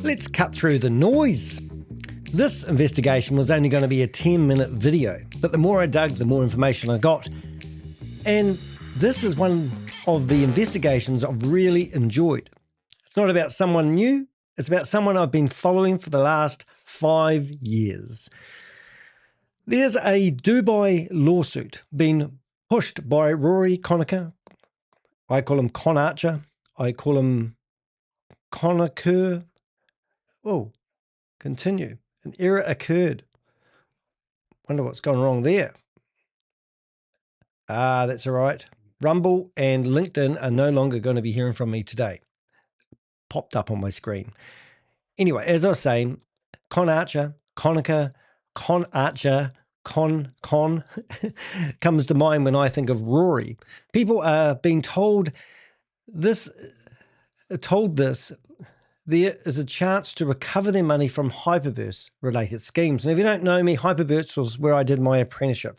Let's cut through the noise. This investigation was only going to be a 10-minute video, but the more I dug, the more information I got. And this is one of the investigations I've really enjoyed. It's not about someone new, it's about someone I've been following for the last 5 years. There's a Dubai lawsuit being pushed by Rory Conacher. I call him Conacher. I call him Conacher. Oh, continue. An error occurred. Wonder what's gone wrong there. That's all right. Rumble and LinkedIn are no longer going to be hearing from me today. Popped up on my screen. Anyway, as I was saying, Conacher, Conacher, Conacher, Con comes to mind when I think of Rory. People are being told this, there is a chance to recover their money from hyperverse-related schemes. And if you don't know me, hyperverse was where I did my apprenticeship.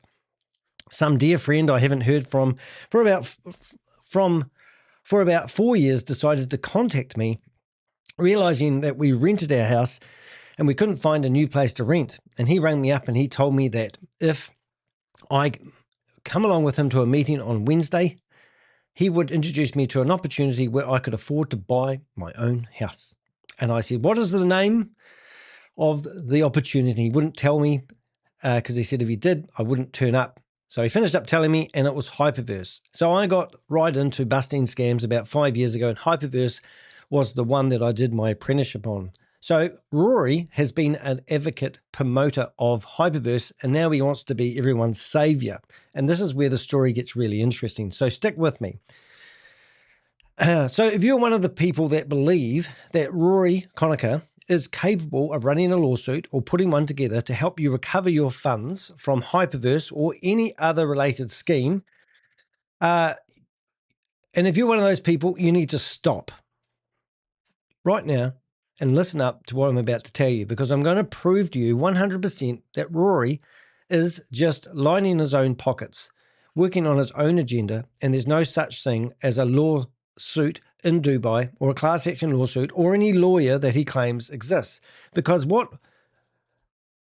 Some dear friend I haven't heard from for about 4 years decided to contact me, realizing that we rented our house and we couldn't find a new place to rent. And he rang me up and he told me that if I come along with him to a meeting on Wednesday, he would introduce me to an opportunity where I could afford to buy my own house. And I said, what is the name of the opportunity? He wouldn't tell me because he said if he did, I wouldn't turn up. So he finished up telling me, and it was Hyperverse. So I got right into busting scams about 5 years ago, and Hyperverse was the one that I did my apprenticeship on. So Rory has been an advocate promoter of Hyperverse, and now he wants to be everyone's savior. And this is where the story gets really interesting. So stick with me. So if you're one of the people that believe that Rory Conacher is capable of running a lawsuit or putting one together to help you recover your funds from Hyperverse or any other related scheme, and if you're one of those people, you need to stop right now and listen up to what I'm about to tell you, because I'm going to prove to you 100% that Rory is just lining his own pockets, working on his own agenda, and there's no such thing as a lawsuit in Dubai or a class action lawsuit or any lawyer that he claims exists. Because what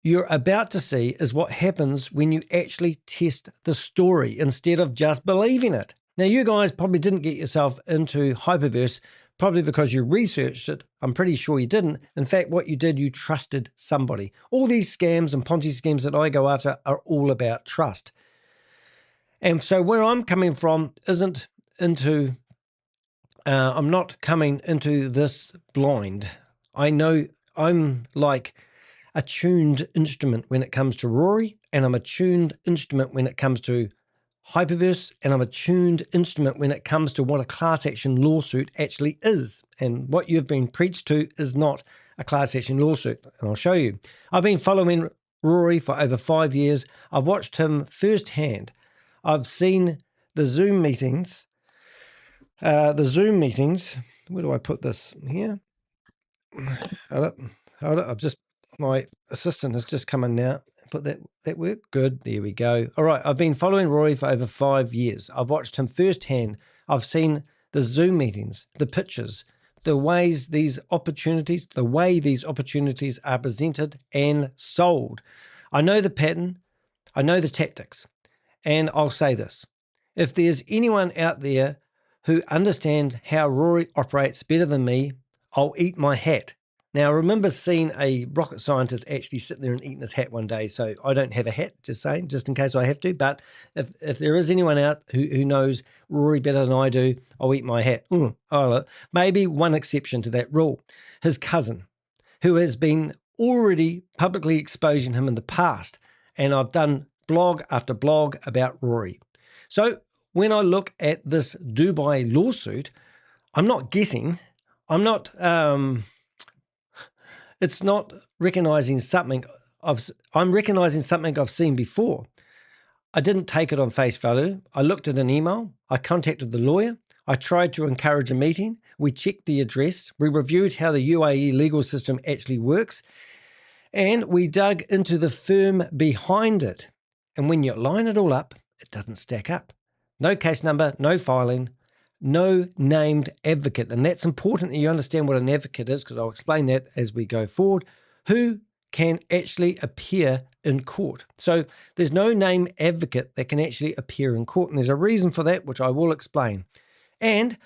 you're about to see is what happens when you actually test the story instead of just believing it. Now, you guys probably didn't get yourself into Hyperverse probably because you researched it. I'm pretty sure you didn't. In fact, what you did, you trusted somebody. All these scams and Ponzi schemes that I go after are all about trust. And so where I'm coming from isn't into, I'm not coming into this blind. I know I'm like a tuned instrument when it comes to Rory, and I'm a tuned instrument when it comes to Hyperverse, and I'm a tuned instrument when it comes to what a class action lawsuit actually is. And what you've been preached to is not a class action lawsuit. And I'll show you. I've been following Rory for over 5 years. I've watched him firsthand. I've seen the Zoom meetings. Where do I put this? Here? Hold up. My assistant has just come in now. Put that work? Good. There we go. All right. I've been following Rory for over 5 years. I've watched him firsthand. I've seen the Zoom meetings, the pictures, the way these opportunities are presented and sold. I know the pattern. I know the tactics. And I'll say this. If there's anyone out there who understands how Rory operates better than me, I'll eat my hat. Now, I remember seeing a rocket scientist actually sitting there and eating his hat one day. So I don't have a hat, just saying, just in case I have to. But if there is anyone out who knows Rory better than I do, I'll eat my hat. Maybe one exception to that rule. His cousin, who has been already publicly exposing him in the past. And I've done blog after blog about Rory. So when I look at this Dubai lawsuit, I'm not guessing. It's not recognizing something. I'm recognizing something I've seen before. I didn't take it on face value. I looked at an email. I contacted the lawyer. I tried to encourage a meeting. We checked the address. We reviewed how the UAE legal system actually works. And we dug into the firm behind it. And when you line it all up, it doesn't stack up. No case number, no filing, no named advocate. And that's important that you understand what an advocate is, because I'll explain that as we go forward, who can actually appear in court. So there's no named advocate that can actually appear in court. And there's a reason for that, which I will explain. And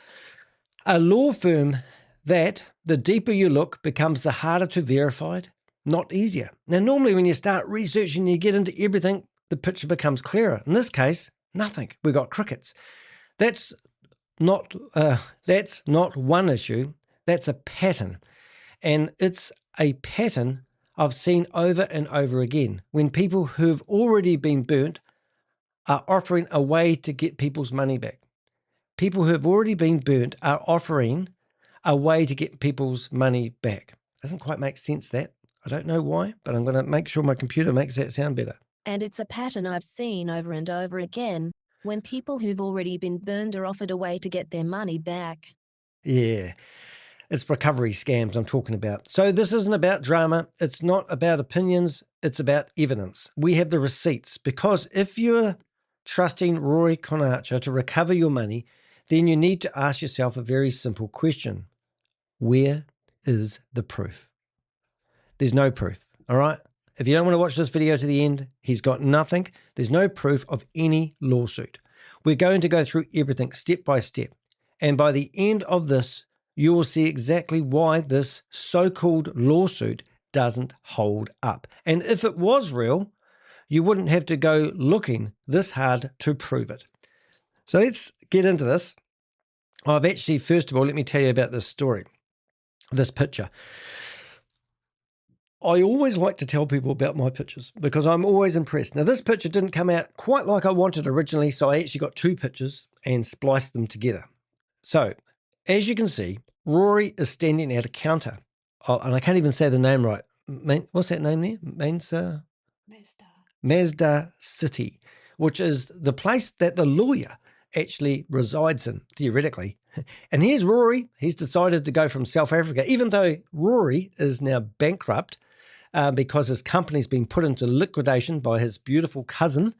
a law firm that the deeper you look becomes the harder to verify, not easier. Now, normally when you start researching, you get into everything, the picture becomes clearer. In this case, nothing. We got crickets. That's not one issue. That's a pattern. And it's a pattern I've seen over and over again when people who've already been burnt are offering a way to get people's money back. People who have already been burnt are offering a way to get people's money back. Doesn't quite make sense, that. I don't know why, but I'm going to make sure my computer makes that sound better. And it's a pattern I've seen over and over again when people who've already been burned are offered a way to get their money back. Yeah, it's recovery scams I'm talking about. So this isn't about drama. It's not about opinions. It's about evidence. We have the receipts, because if you're trusting Rory Conacher to recover your money, then you need to ask yourself a very simple question. Where is the proof? There's no proof, all right? If you don't want to watch this video to the end, he's got nothing. There's no proof of any lawsuit. We're going to go through everything step by step. And by the end of this, you will see exactly why this so-called lawsuit doesn't hold up. And if it was real, you wouldn't have to go looking this hard to prove it. So let's get into this. I've actually, first of all, let me tell you about this story, this picture. I always like to tell people about my pictures because I'm always impressed. Now, this picture didn't come out quite like I wanted originally, so I actually got two pictures and spliced them together. So, as you can see, Rory is standing at a counter. Oh, and I can't even say the name right. What's that name there? Mazda City, which is the place that the lawyer actually resides in, theoretically. And here's Rory. He's decided to go from South Africa, even though Rory is now bankrupt because his company's been put into liquidation by his beautiful cousin,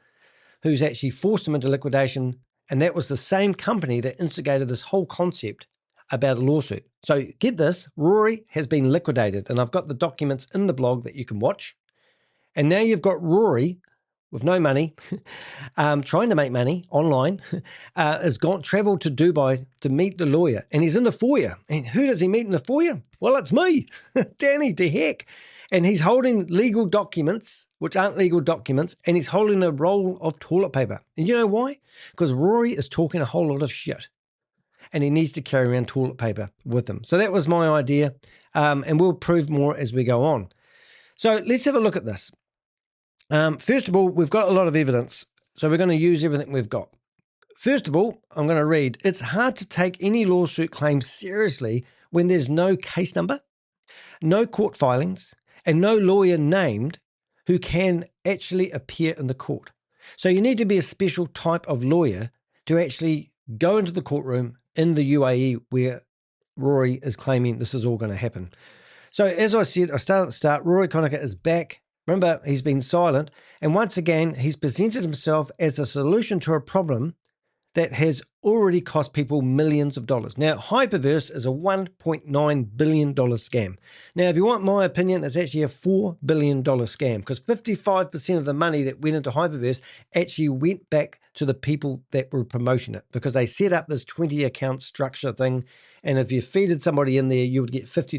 who's actually forced him into liquidation. And that was the same company that instigated this whole concept about a lawsuit. So get this, Rory has been liquidated. And I've got the documents in the blog that you can watch. And now you've got Rory with no money, trying to make money online, has traveled to Dubai to meet the lawyer. And he's in the foyer. And who does he meet in the foyer? Well, it's me, Danny de Heck. And he's holding legal documents, which aren't legal documents, and he's holding a roll of toilet paper. And you know why? Because Rory is talking a whole lot of shit. And he needs to carry around toilet paper with him. So that was my idea. And we'll prove more as we go on. So let's have a look at this. First of all, we've got a lot of evidence, so we're going to use everything we've got. First of all, I'm going to read, it's hard to take any lawsuit claim seriously when there's no case number, no court filings, and no lawyer named who can actually appear in the court. So you need to be a special type of lawyer to actually go into the courtroom in the UAE where Rory is claiming this is all going to happen. So as I said, I started at the start, Rory Conacher is back. Remember, he's been silent. And once again, he's presented himself as a solution to a problem that has already cost people millions of dollars. Now, Hyperverse is a $1.9 billion scam. Now, if you want my opinion, it's actually a $4 billion scam because 55% of the money that went into Hyperverse actually went back to the people that were promoting it because they set up this 20 account structure thing. And if you feeded somebody in there, you would get 50,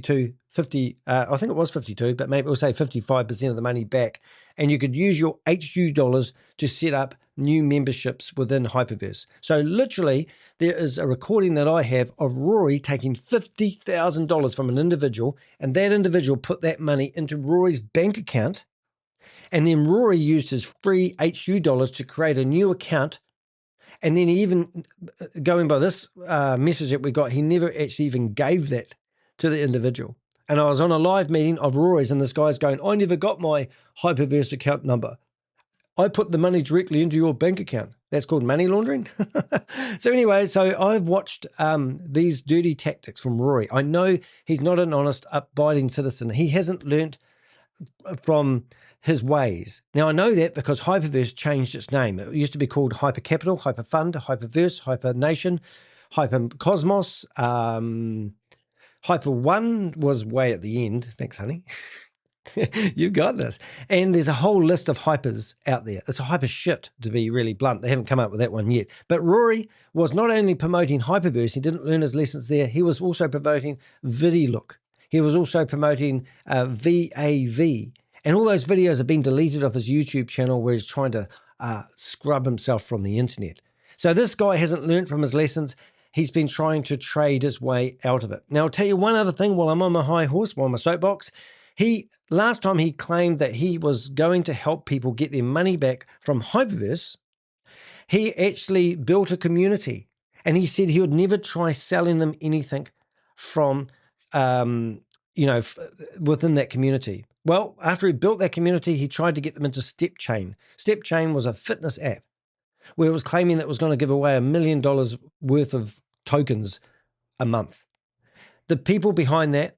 I think it was 52, but maybe we'll say 55% of the money back. And you could use your HU dollars to set up new memberships within Hyperverse. So literally, there is a recording that I have of Rory taking $50,000 from an individual, and that individual put that money into Rory's bank account, and then Rory used his free HU dollars to create a new account. And then even going by this message that we got, he never actually even gave that to the individual. And I was on a live meeting of Rory's, and this guy's going, I never got my Hyperverse account number. I put the money directly into your bank account. That's called money laundering. So anyway, so I've watched these dirty tactics from Rory. I know he's not an honest, abiding citizen. He hasn't learnt from his ways. Now, I know that because Hyperverse changed its name. It used to be called Hypercapital, Hyperfund, Hyperverse, Hypernation, Hypercosmos. Hyper 1 was way at the end. Thanks, honey. You've got this. And there's a whole list of hypers out there. It's a hyper shit, to be really blunt. They haven't come up with that one yet. But Rory was not only promoting Hyperverse, he didn't learn his lessons there, he was also promoting VidiLook. He was also promoting VAV. And all those videos have been deleted off his YouTube channel where he's trying to scrub himself from the internet. So this guy hasn't learned from his lessons. He's been trying to trade his way out of it. Now, I'll tell you one other thing while I'm on my high horse, while I'm on my soapbox. Last time he claimed that he was going to help people get their money back from Hyperverse. He actually built a community, and he said he would never try selling them anything from, within that community. Well, after he built that community, he tried to get them into StepChain. StepChain was a fitness app where it was claiming that it was going to give away $1 million worth of tokens a month. The people behind that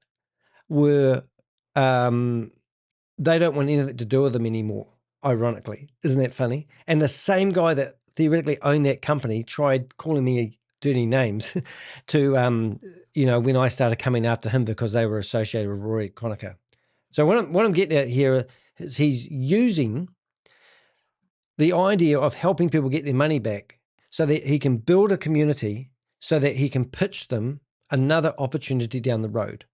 were, they don't want anything to do with them anymore, ironically. Isn't that funny? And the same guy that theoretically owned that company tried calling me dirty names to, when I started coming after him because they were associated with Rory Conacher. So what I'm getting at here is he's using the idea of helping people get their money back so that he can build a community so that he can pitch them another opportunity down the road.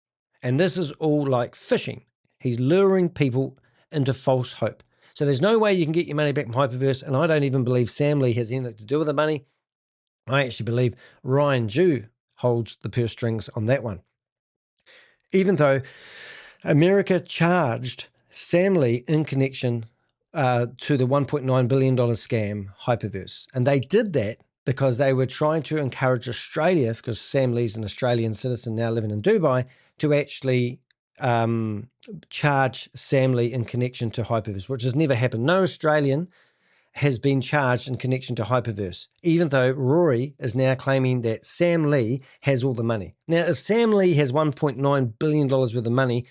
And this is all like fishing. He's luring people into false hope. So there's no way you can get your money back from Hyperverse, and I don't even believe Sam Lee has anything to do with the money. I actually believe Ryan Jew holds the purse strings on that one. Even though America charged Sam Lee in connection to the $1.9 billion scam Hyperverse. And they did that because they were trying to encourage Australia, because Sam Lee's an Australian citizen now living in Dubai, to actually charge Sam Lee in connection to Hyperverse, which has never happened. No Australian has been charged in connection to Hyperverse, even though Rory is now claiming that Sam Lee has all the money. Now, if Sam Lee has $1.9 billion worth of money,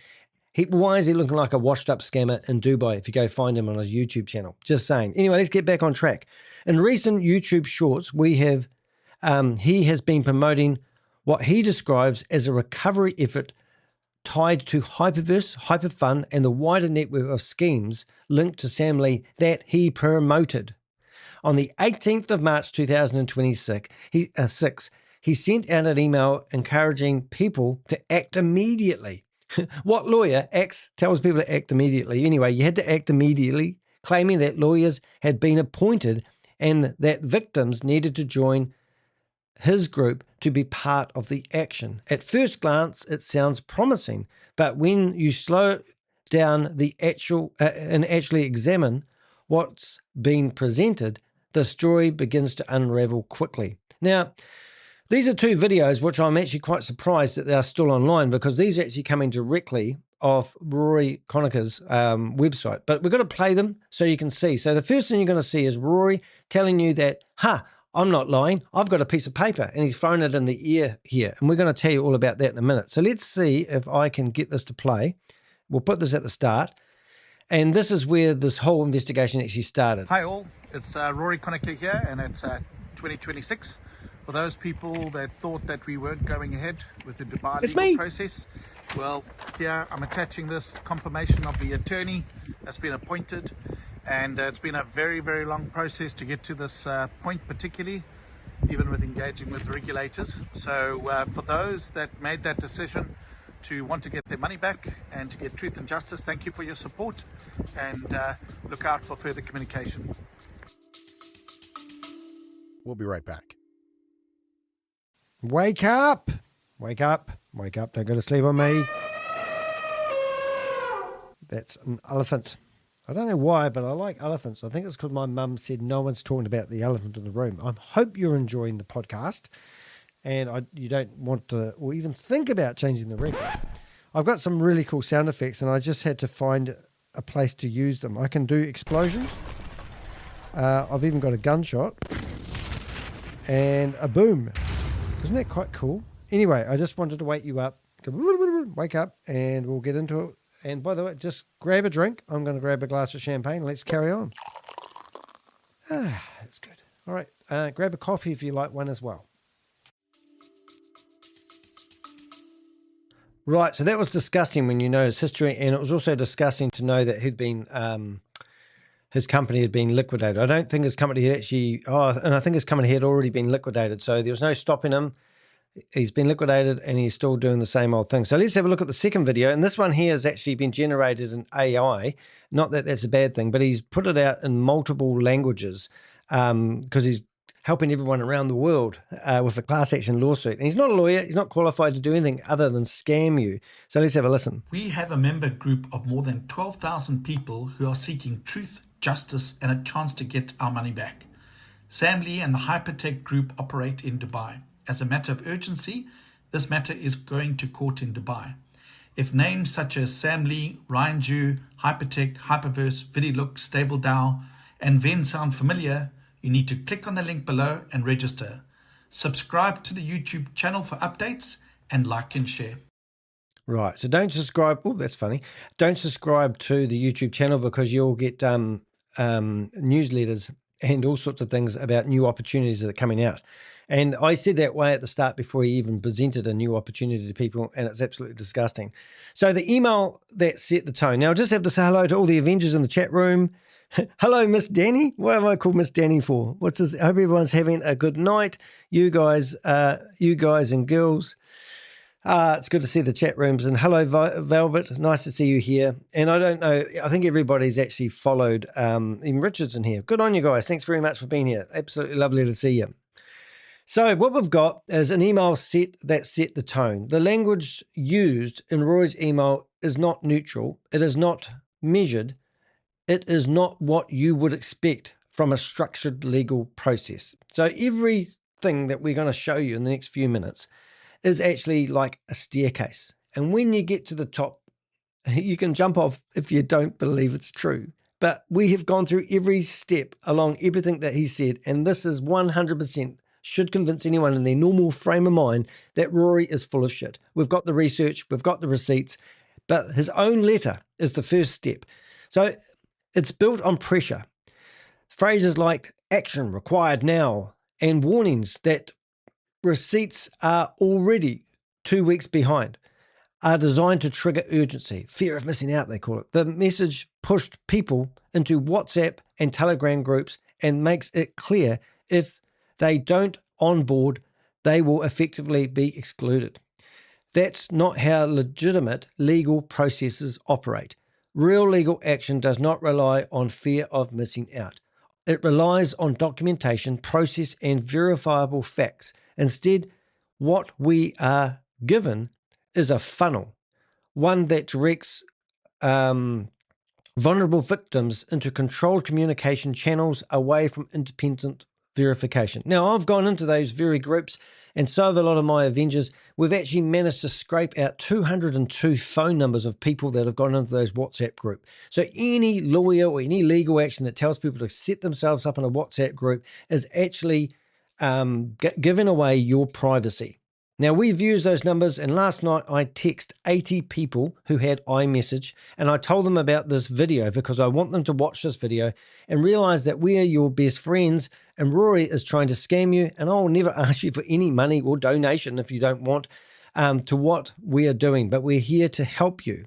why is he looking like a washed-up scammer in Dubai if you go find him on his YouTube channel? Just saying. Anyway, let's get back on track. In recent YouTube shorts, we have he has been promoting what he describes as a recovery effort tied to Hyperverse, Hyperfun, and the wider network of schemes linked to Sam Lee that he promoted. On the 18th of March 2026, he sent out an email encouraging people to act immediately. What lawyer tells people to act immediately? Anyway, you had to act immediately, claiming that lawyers had been appointed and that victims needed to join his group to be part of the action. At first glance, it sounds promising, but when you slow down and actually examine what's being presented, the story begins to unravel quickly. Now, these are two videos which I'm actually quite surprised that they're still online, because these are actually coming directly off Rory Conacher's website. But we've got to play them so you can see. So the first thing you're going to see is Rory telling you that, I'm not lying, I've got a piece of paper, and he's thrown it in the air here. And we're going to tell you all about that in a minute. So let's see if I can get this to play. We'll put this at the start. And this is where this whole investigation actually started. Hi all, it's Rory Conacher here, and it's 2026. For those people that thought that we weren't going ahead with the Dubai legal process, well, here I'm attaching this confirmation of the attorney that's been appointed, and it's been a very, very long process to get to this point, particularly even with engaging with regulators. So for those that made that decision to want to get their money back and to get truth and justice, thank you for your support, and look out for further communication. We'll be right back. Wake up! Wake up! Wake up! Don't go to sleep on me. That's an elephant. I don't know why, but I like elephants. I think it's because my mum said no one's talking about the elephant in the room. I hope you're enjoying the podcast, and you don't want to or even think about changing the record. I've got some really cool sound effects, and I just had to find a place to use them. I can do explosions. I've even got a gunshot and a boom. Isn't that quite cool? Anyway, I just wanted to wake you up. Wake up, and we'll get into it. And by the way, just grab a drink. I'm going to grab a glass of champagne. Let's carry on. That's good. All right. Grab a coffee if you like one as well. Right. So that was disgusting when you know his history, and it was also disgusting to know that he'd been his company had been liquidated. I don't think his company had actually. And I think his company had already been liquidated, so there was no stopping him. He's been liquidated, and he's still doing the same old thing. So let's have a look at the second video, and this one here has actually been generated in AI. Not that that's a bad thing, but he's put it out in multiple languages because he's helping everyone around the world with a class action lawsuit. And he's not a lawyer. He's not qualified to do anything other than scam you. So let's have a listen. We have a member group of more than 12,000 people who are seeking truth, justice, and a chance to get our money back. Sam Lee and the Hypertech Group operate in Dubai. As a matter of urgency, this matter is going to court in Dubai. If names such as Sam Lee, Ryan Jew, Hypertech, Hyperverse, VidiLook, StableDAO, and Venn sound familiar, you need to click on the link below and register. Subscribe to the YouTube channel for updates and like and share. Right. So don't subscribe. Oh, that's funny. Don't subscribe to the YouTube channel because you'll get newsletters and all sorts of things about new opportunities that are coming out. And I said that way at the start before he even presented a new opportunity to people, and it's absolutely disgusting. So the email that set the tone. Now, I just have to say hello to all the Avengers in the chat room. Hello, Miss Danny. What have I called Miss Danny for? What's this? I hope everyone's having a good night. You guys and girls. It's good to see the chat rooms. And hello, Velvet. Nice to see you here. And I don't know, I think everybody's actually followed, even Richard's in here. Good on you guys. Thanks very much for being here. Absolutely lovely to see you. So what we've got is an email that set the tone. The language used in Rory's email is not neutral. It is not measured. It is not what you would expect from a structured legal process. So everything that we're going to show you in the next few minutes is actually like a staircase. And when you get to the top, you can jump off if you don't believe it's true. But we have gone through every step along everything that he said, and this is 100% should convince anyone in their normal frame of mind that Rory is full of shit. We've got the research, we've got the receipts, but his own letter is the first step. So it's built on pressure. Phrases like action required now and warnings that receipts are already 2 weeks behind are designed to trigger urgency, fear of missing out, they call it. The message pushed people into WhatsApp and Telegram groups and makes it clear if they don't onboard, they will effectively be excluded. That's not how legitimate legal processes operate. Real legal action does not rely on fear of missing out. It relies on documentation, process, and verifiable facts. Instead, what we are given is a funnel, one that directs vulnerable victims into controlled communication channels away from independent verification. Now, I've gone into those very groups, and so have a lot of my Avengers. We've actually managed to scrape out 202 phone numbers of people that have gone into those WhatsApp group. So any lawyer or any legal action that tells people to set themselves up in a WhatsApp group is actually giving away your privacy. Now, we've used those numbers, and last night I texted 80 people who had iMessage, and I told them about this video because I want them to watch this video and realize that we are your best friends, and Rory is trying to scam you, and I'll never ask you for any money or donation if you don't want to what we are doing, but we're here to help you.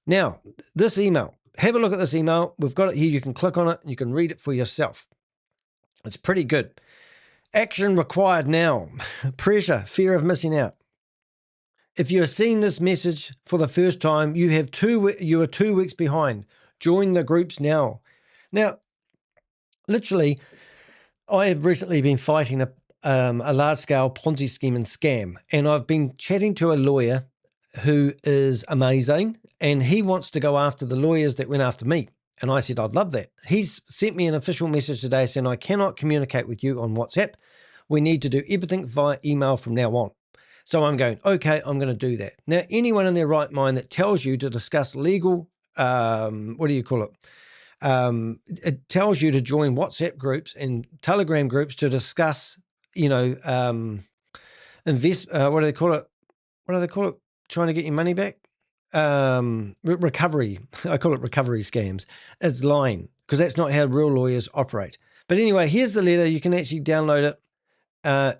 Now, this email, have a look at this email. We've got it here. You can click on it. You can read it for yourself. It's pretty good. Action required now. Pressure, fear of missing out. If you are seeing this message for the first time, you are 2 weeks behind. Join the groups now. Now, literally, I have recently been fighting a large-scale Ponzi scheme and scam, and I've been chatting to a lawyer who is amazing, and he wants to go after the lawyers that went after me. And I said, I'd love that. He's sent me an official message today saying, I cannot communicate with you on WhatsApp. We need to do everything via email from now on. So I'm going, okay, I'm going to do that. Now, anyone in their right mind that tells you to discuss legal, it tells you to join WhatsApp groups and Telegram groups to discuss, what do they call it? What do they call it? Trying to get your money back? Recovery. I call it recovery scams. It's lying because that's not how real lawyers operate. But anyway, here's the letter. You can actually download it.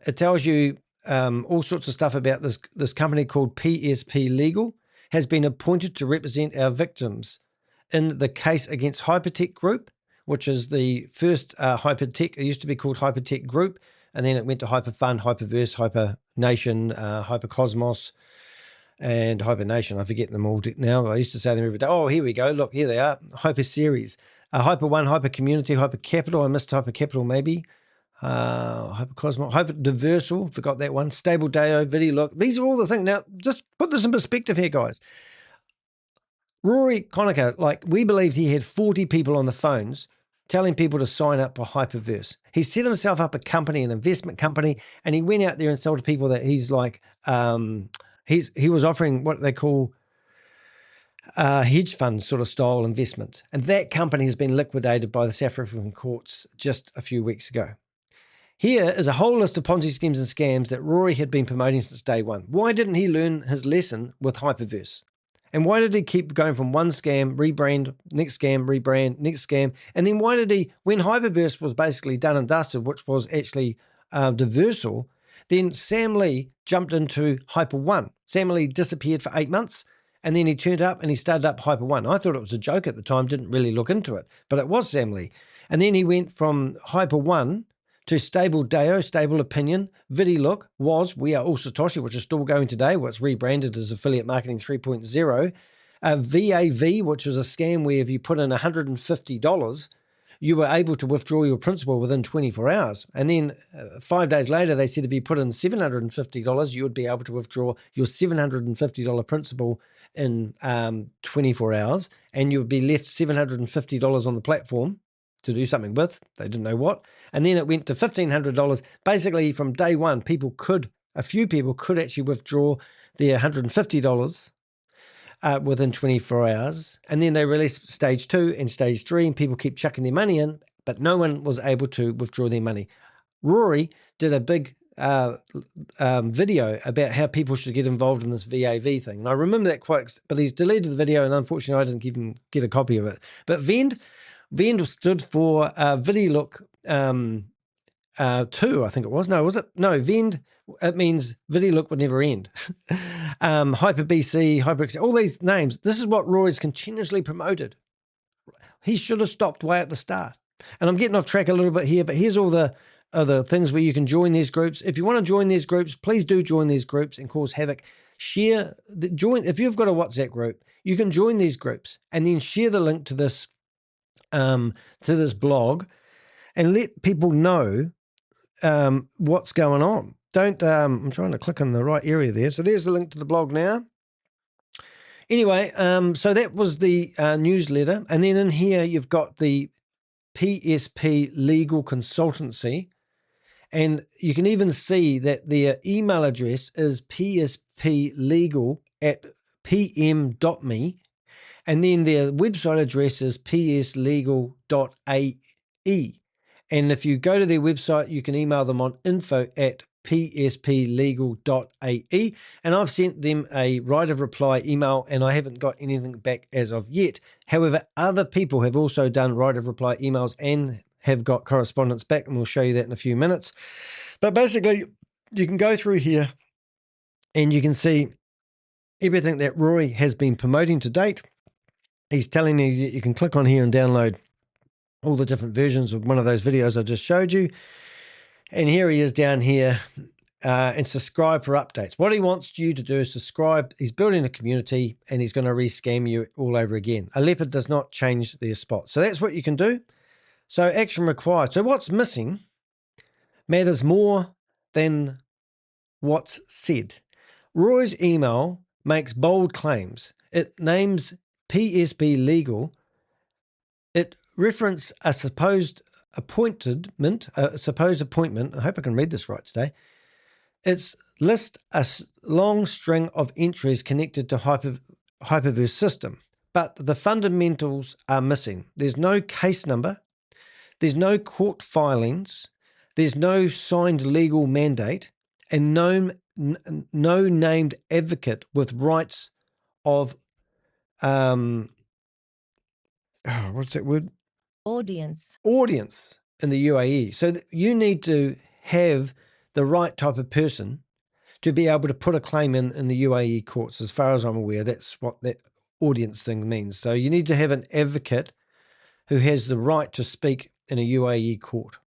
It tells you all sorts of stuff about this company called PSP Legal has been appointed to represent our victims in the case against Hypertech Group, which is the first Hypertech. It used to be called Hypertech Group, and then it went to Hyperfund, Hyperverse, Hypernation, Hypercosmos, and Hibernation. I forget them all now. I used to say them every day. Oh, here we go. Look, here they are. Hyper Series. Hyper One, Hyper Community, Hyper Capital. I missed Hyper Capital maybe. Hyper Cosmos, Hyper Diversal. Forgot that one. Stable Deo, Vidi. Look, these are all the things. Now, just put this in perspective here, guys. Rory Conacher, like, we believe he had 40 people on the phones telling people to sign up for Hyperverse. He set himself up a company, an investment company, and he went out there and told people that he's like, he was offering what they call hedge fund sort of style investments. And that company has been liquidated by the South African courts just a few weeks ago. Here is a whole list of Ponzi schemes and scams that Rory had been promoting since day one. Why didn't he learn his lesson with Hyperverse? And why did he keep going from one scam, rebrand, next scam, rebrand, next scam? And then why did he, when Hyperverse was basically done and dusted, which was actually Diversal, then Sam Lee jumped into Hyper One. Sam Lee disappeared for 8 months, and then he turned up and he started up Hyper One. I thought it was a joke at the time, didn't really look into it, but it was Sam Lee. And then he went from Hyper One to Stable Deo, Stable Opinion, VidiLook, was We Are All Satoshi, which is still going today, what's rebranded as Affiliate Marketing 3.0, VAV, which was a scam where if you put in $150, you were able to withdraw your principal within 24 hours. And then 5 days later, they said if you put in $750, you would be able to withdraw your $750 principal in 24 hours, and you would be left $750 on the platform to do something with. They didn't know what. And then it went to $1,500. Basically, from day one, a few people could actually withdraw their $150 within 24 hours. And then they released stage 2 and stage 3, and people keep chucking their money in, but no one was able to withdraw their money. Rory did a big video about how people should get involved in this VAV thing. And I remember that quite, but he's deleted the video, and unfortunately I didn't even get a copy of it. But Vend stood for VidiLook 2, I think it was. No, was it? No, Vend, it means VidiLook would never end. Hyper BC, Hyper, all these names. This is what Roy's continuously promoted. He should have stopped way at the start. And I'm getting off track a little bit here, but here's all the other things where you can join these groups. If you want to join these groups, please do join these groups and cause havoc. Join. If you've got a WhatsApp group, you can join these groups and then share the link to this blog and let people know what's going on. Don't, I'm trying to click on the right area there. So there's the link to the blog now. Anyway, so that was the newsletter. And then in here, you've got the PSP Legal Consultancy. And you can even see that their email address is psplegal@pm.me. And then their website address is pslegal.ae. And if you go to their website, you can email them on info@psplegal.ae. And I've sent them a right of reply email, and I haven't got anything back as of yet. However, other people have also done right of reply emails and have got correspondence back, and we'll show you that in a few minutes. But basically, you can go through here and you can see everything that Rory has been promoting to date. He's telling you that you can click on here and download all the different versions of one of those videos I just showed you. And here he is down here, and subscribe for updates. What he wants you to do is subscribe. He's building a community, and he's going to re-scam you all over again. A leopard does not change their spot. So that's what you can do. So action required. So what's missing matters more than what's said. Roy's email makes bold claims. It names PSP Legal. It references a supposed appointment. I hope I can read this right today. It's lists a long string of entries connected to Hyperverse system, but the fundamentals are missing. There's no case number. There's no court filings. There's no signed legal mandate, and no named advocate with rights of what's that word? Audience in the UAE. So you need to have the right type of person to be able to put a claim in the UAE courts. As far as I'm aware, that's what that audience thing means. So you need to have an advocate who has the right to speak in a UAE court.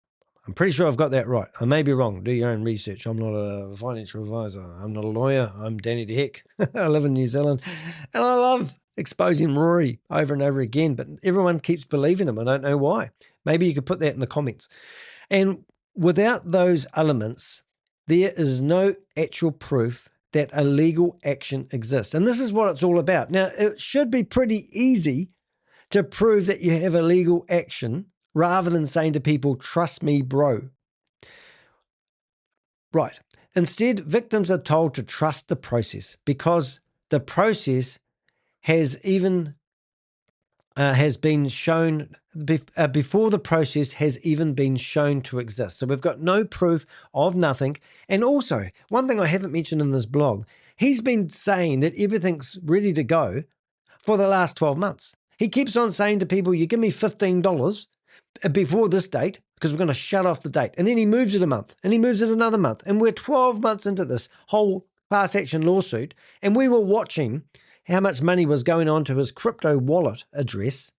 I'm pretty sure I've got that right. I may be wrong. Do your own research. I'm not a financial advisor. I'm not a lawyer. I'm Danny the Heck. I live in New Zealand, and I love exposing Rory over and over again, but everyone keeps believing him. I don't know why. Maybe you could put that in the comments. And without those elements, there is no actual proof that a legal action exists. And this is what it's all about. Now, it should be pretty easy to prove that you have a legal action rather than saying to people, trust me, bro. Right. Instead, victims are told to trust the process because the process has been shown before the process has even been shown to exist. So we've got no proof of nothing. And also, one thing I haven't mentioned in this blog, he's been saying that everything's ready to go for the last 12 months. He keeps on saying to people, you give me $15 before this date because we're going to shut off the date. And then he moves it a month and he moves it another month. And we're 12 months into this whole class action lawsuit. And we were watching how much money was going on to his crypto wallet address.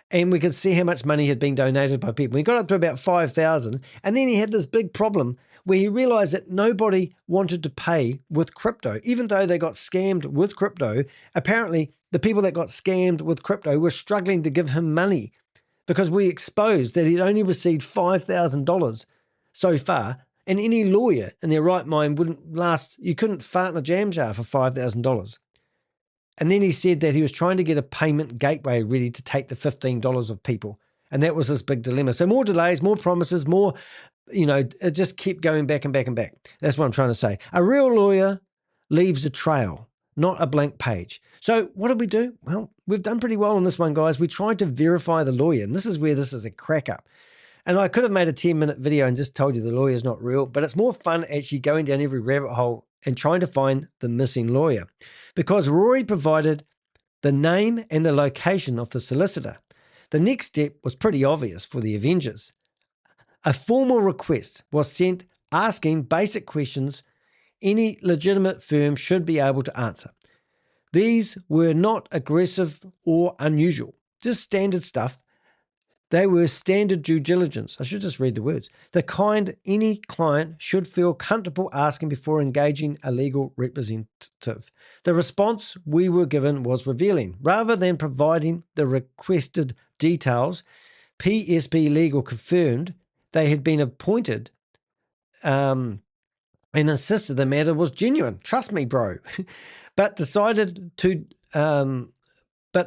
And we could see how much money had been donated by people. He got up to about 5,000. And then he had this big problem where he realized that nobody wanted to pay with crypto. Even though they got scammed with crypto, apparently the people that got scammed with crypto were struggling to give him money because we exposed that he'd only received $5,000 so far. And any lawyer in their right mind you couldn't fart in a jam jar for $5,000. And then he said that he was trying to get a payment gateway ready to take the $15 of people. And that was his big dilemma. So more delays, more promises, more, it just kept going back and back and back. That's what I'm trying to say. A real lawyer leaves a trail, not a blank page. So what did we do? Well, we've done pretty well on this one, guys. We tried to verify the lawyer. And this is where this is a crack up. And I could have made a 10-minute video and just told you the lawyer's not real, but it's more fun actually going down every rabbit hole and trying to find the missing lawyer. Because Rory provided the name and the location of the solicitor. The next step was pretty obvious for the Avengers. A formal request was sent asking basic questions any legitimate firm should be able to answer. These were not aggressive or unusual, just standard stuff. They were standard due diligence. I should just read the words. The kind any client should feel comfortable asking before engaging a legal representative. The response we were given was revealing. Rather than providing the requested details, PSP Legal confirmed they had been appointed and insisted the matter was genuine. Trust me, bro. But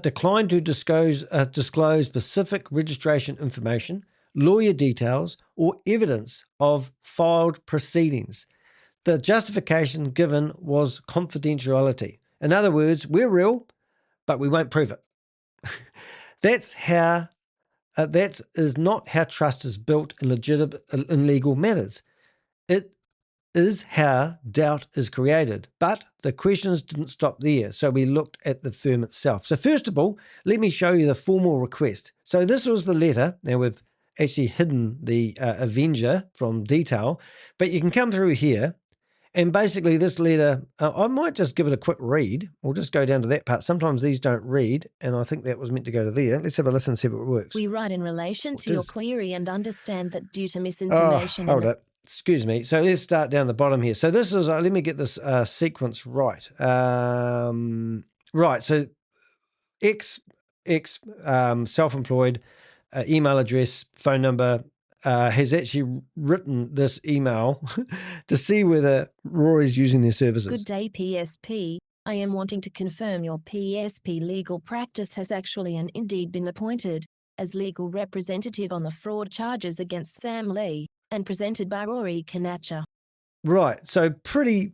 declined to disclose specific registration information, lawyer details, or evidence of filed proceedings. The justification given was confidentiality. In other words, we're real, but we won't prove it. That is not how trust is built in legal matters. It is how doubt is created. But the questions didn't stop there, so we looked at the firm itself. So first of all, let me show you the formal request. So this was the letter. Now we've actually hidden the Avenger from detail, but you can come through here, and basically this letter, I might just give it a quick read. We'll just go down to that part. Sometimes these don't read, and I think that was meant to go to there. Let's have a listen and see if it works. We write in relation to your query and understand that due to misinformation... hold it. Excuse me. So let's start down the bottom here. So this is, let me get this sequence right. Right. So self-employed, email address, phone number, has actually written this email to see whether Rory's using their services. Good day, PSP. I am wanting to confirm your PSP legal practice has actually and indeed been appointed as legal representative on the fraud charges against Sam Lee, and presented by Rory Conacher. Right, so pretty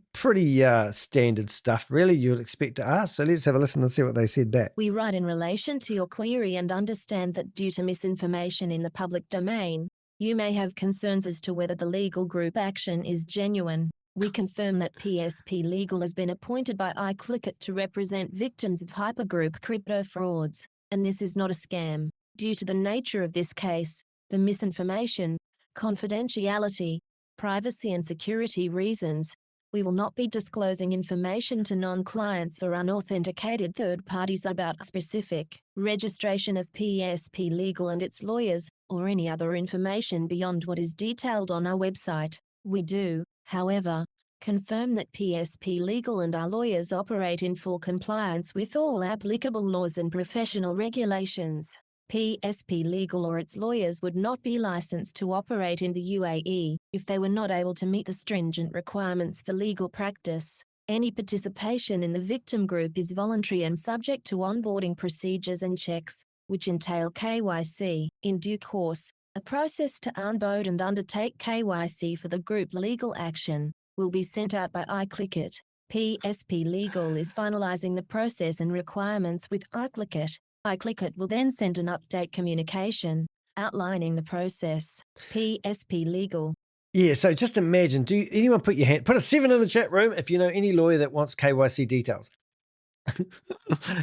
standard stuff, really, you'd expect to ask. So let's have a listen and see what they said back. We write in relation to your query and understand that due to misinformation in the public domain, you may have concerns as to whether the legal group action is genuine. We confirm that PSP Legal has been appointed by iClickit to represent victims of hypergroup crypto frauds, and this is not a scam. Due to the nature of this case, the misinformation, confidentiality, privacy and security reasons, We will not be disclosing information to non-clients or unauthenticated third parties about specific registration of PSP Legal and its lawyers, or any other information beyond what is detailed on our website. We do, however, confirm that PSP Legal and our lawyers operate in full compliance with all applicable laws and professional regulations. PSP Legal or its lawyers would not be licensed to operate in the UAE if they were not able to meet the stringent requirements for legal practice. Any participation in the victim group is voluntary and subject to onboarding procedures and checks, which entail KYC. In due course, a process to onboard and undertake KYC for the group legal action will be sent out by iClickit. PSP Legal is finalizing the process and requirements with iClickit. iClickit will then send an update communication outlining the process. PSP Legal. Yeah, so just imagine, anyone put a 7 in the chat room if you know any lawyer that wants KYC details.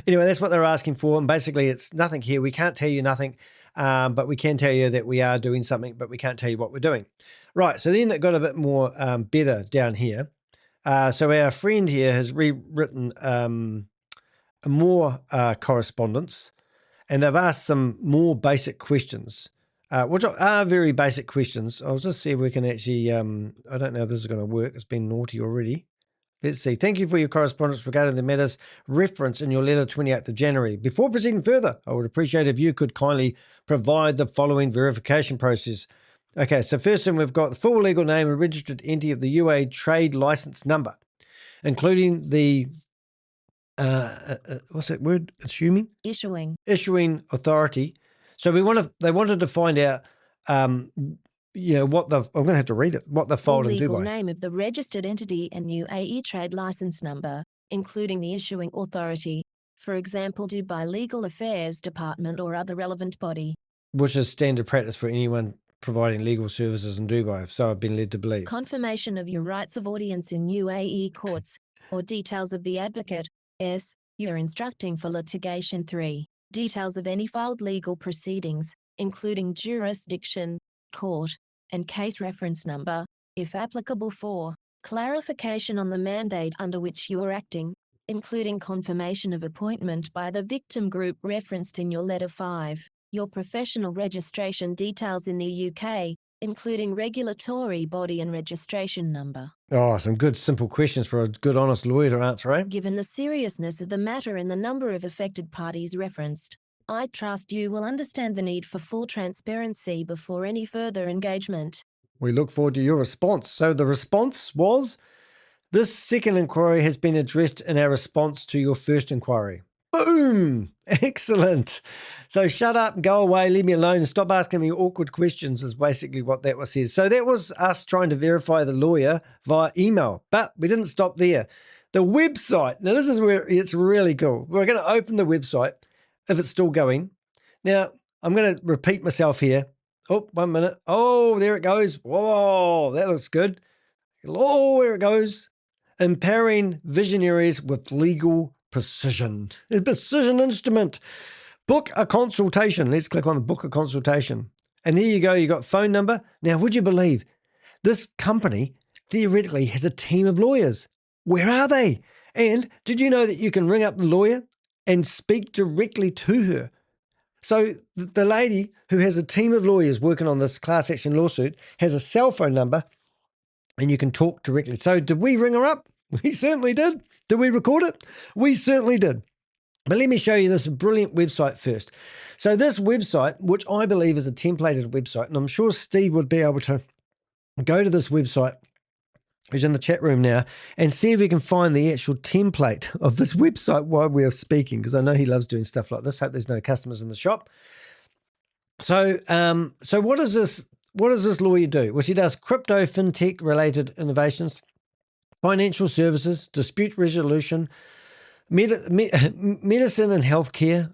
Anyway, that's what they're asking for, and basically it's nothing here. We can't tell you nothing, but we can tell you that we are doing something, but we can't tell you what we're doing. Right, so then it got a bit more better down here. So our friend here has rewritten more correspondence, and they've asked some more basic questions, which are very basic questions. I'll just see if we can actually, I don't know if this is going to work. It's been naughty already. Let's see. Thank you for your correspondence regarding the matters referenced in your letter 28th of January. Before proceeding further, I would appreciate if you could kindly provide the following verification process. Okay, so first thing, we've got the full legal name and registered entity of the UA trade license number, including the, what's that word? Issuing authority. So they wanted to find out, what I'm going to have to read it, what the filed in Dubai. Legal name of the registered entity and UAE trade license number, including the issuing authority, for example, Dubai Legal Affairs Department or other relevant body. Which is standard practice for anyone providing legal services in Dubai, so I've been led to believe. Confirmation of your rights of audience in UAE courts, or details of the advocate, S. You're instructing for litigation 3. Details of any filed legal proceedings, including jurisdiction, court, and case reference number, if applicable. 4. Clarification on the mandate under which you are acting, including confirmation of appointment by the victim group referenced in your letter. 5. Your professional registration details in the UK, including regulatory body and registration number. Oh, some good simple questions for a good honest lawyer to answer, eh? Given the seriousness of the matter and the number of affected parties referenced, I trust you will understand the need for full transparency before any further engagement. We look forward to your response. So the response was, this second inquiry has been addressed in our response to your first inquiry. Boom! Excellent. So shut up and go away, leave me alone, and stop asking me awkward questions is basically what that was said. So that was us trying to verify the lawyer via email, but we didn't stop there. The website, now this is where it's really cool. We're going to open the website if it's still going. Now, I'm going to repeat myself here. Oh, 1 minute. Oh, there it goes. Whoa, that looks good. Oh, there it goes. Empowering visionaries with legal precision. A precision instrument. Book a consultation. Let's click on the book a consultation. And there you go. You got phone number. Now, would you believe this company theoretically has a team of lawyers? Where are they? And did you know that you can ring up the lawyer and speak directly to her? So the lady who has a team of lawyers working on this class action lawsuit has a cell phone number and you can talk directly. So did we ring her up? We certainly did. Did we record it? We certainly did. But let me show you this brilliant website first. So this website, which I believe is a templated website, and I'm sure Steve would be able to go to this website, who's in the chat room now, and see if we can find the actual template of this website while we're speaking, because I know he loves doing stuff like this. Hope there's no customers in the shop. So what does this lawyer do? Well, she does crypto, fintech related innovations, financial services, dispute resolution, medicine and healthcare,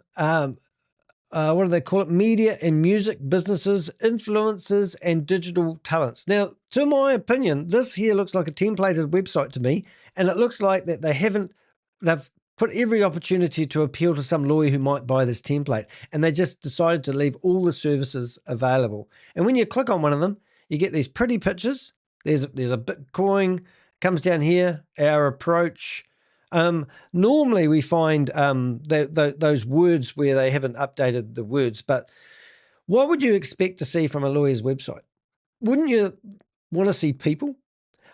what do they call it? Media and music businesses, influencers, and digital talents. Now, to my opinion, this here looks like a templated website to me, and it looks like that they've put every opportunity to appeal to some lawyer who might buy this template, and they just decided to leave all the services available. And when you click on one of them, you get these pretty pictures. There's a Bitcoin Comes down here, our approach. Normally we find those words where they haven't updated the words, but what would you expect to see from a lawyer's website? Wouldn't you want to see people?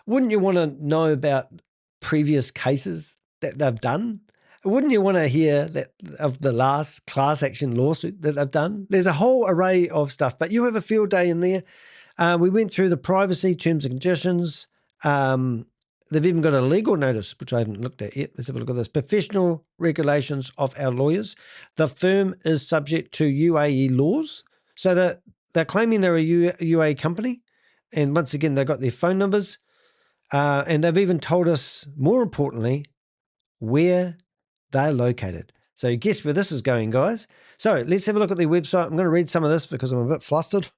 Wouldn't you want to know about previous cases that they've done? Wouldn't you want to hear that of the last class action lawsuit that they've done? There's a whole array of stuff, but you have a field day in there. We went through the privacy terms and conditions. They've even got a legal notice, which I haven't looked at yet. Let's have a look at this. Professional regulations of our lawyers. The firm is subject to UAE laws. So they're claiming they're a UAE company. And once again, they've got their phone numbers. And they've even told us, more importantly, where they're located. So guess where this is going, guys. So let's have a look at their website. I'm going to read some of this because I'm a bit flustered.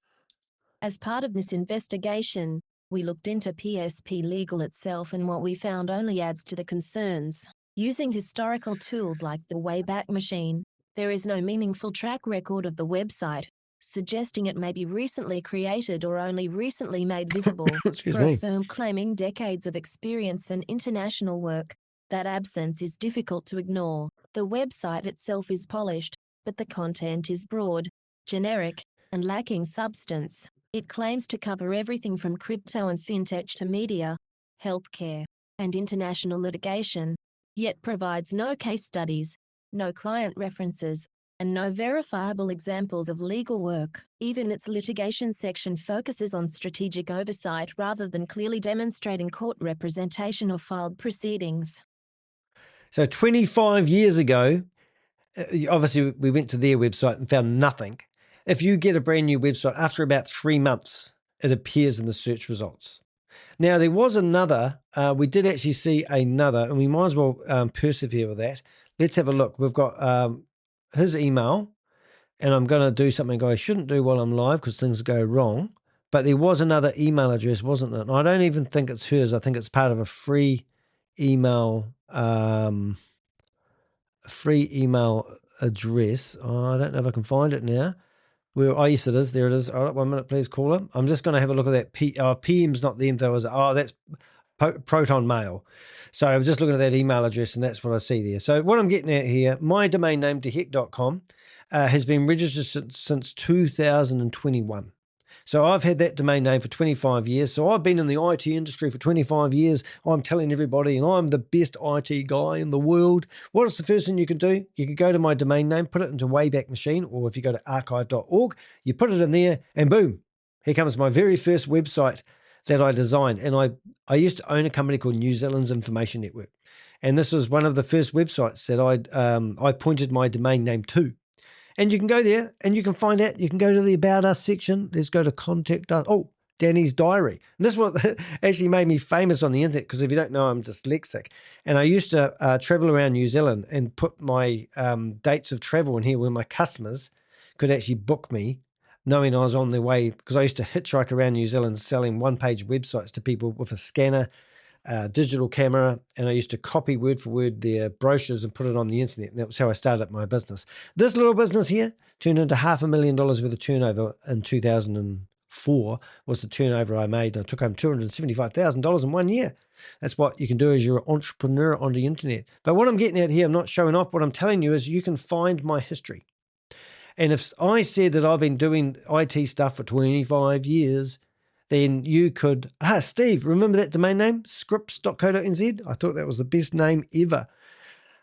As part of this investigation, we looked into PSP Legal itself, and what we found only adds to the concerns. Using historical tools like the Wayback Machine, there is no meaningful track record of the website, suggesting it may be recently created or only recently made visible. For a firm claiming decades of experience and international work, that absence is difficult to ignore. The website itself is polished, but the content is broad, generic, and lacking substance. It claims to cover everything from crypto and fintech to media, healthcare, and international litigation, yet provides no case studies, no client references, and no verifiable examples of legal work. Even its litigation section focuses on strategic oversight rather than clearly demonstrating court representation or filed proceedings. So 25 years ago, obviously we went to their website and found nothing. If you get a brand new website, after about 3 months, it appears in the search results. Now, there was another, we did actually see another, and we might as well persevere with that. Let's have a look. We've got his email, and I'm going to do something I shouldn't do while I'm live because things go wrong. But there was another email address, wasn't there? And I don't even think it's hers. I think it's part of a free email address. Oh, I don't know if I can find it now. Yes, it is. There it is. All right, 1 minute, please, caller. I'm just going to have a look at that. PM's not them, though, is it? Oh, that's Proton Mail. So I'm just looking at that email address, and that's what I see there. So what I'm getting at here, my domain name, deheck.com, has been registered since 2021. So I've had that domain name for 25 years. So I've been in the IT industry for 25 years. I'm telling everybody, and I'm the best IT guy in the world. What is the first thing you can do? You can go to my domain name, put it into Wayback Machine, or if you go to archive.org, you put it in there, and boom, here comes my very first website that I designed. And I used to own a company called New Zealand's Information Network. And this was one of the first websites that I pointed my domain name to. And you can go there and you can find out. You can go to the About Us section. Let's go to Contact Us. Oh, Danny's Diary. And this is what actually made me famous on the internet, because if you don't know, I'm dyslexic. And I used to travel around New Zealand and put my dates of travel in here where my customers could actually book me, knowing I was on their way, because I used to hitchhike around New Zealand selling one-page websites to people with a scanner, digital camera, and I used to copy word for word their brochures and put it on the internet. And that was how I started my business. This little business here turned into $500,000 worth of turnover in 2004 was the turnover I made. I took home $275,000 in 1 year. That's what you can do as you're an entrepreneur on the internet. But what I'm getting at here, I'm not showing off. What I'm telling you is you can find my history. And if I said that I've been doing IT stuff for 25 years, then you could, Steve, remember that domain name, scripts.co.nz? I thought that was the best name ever.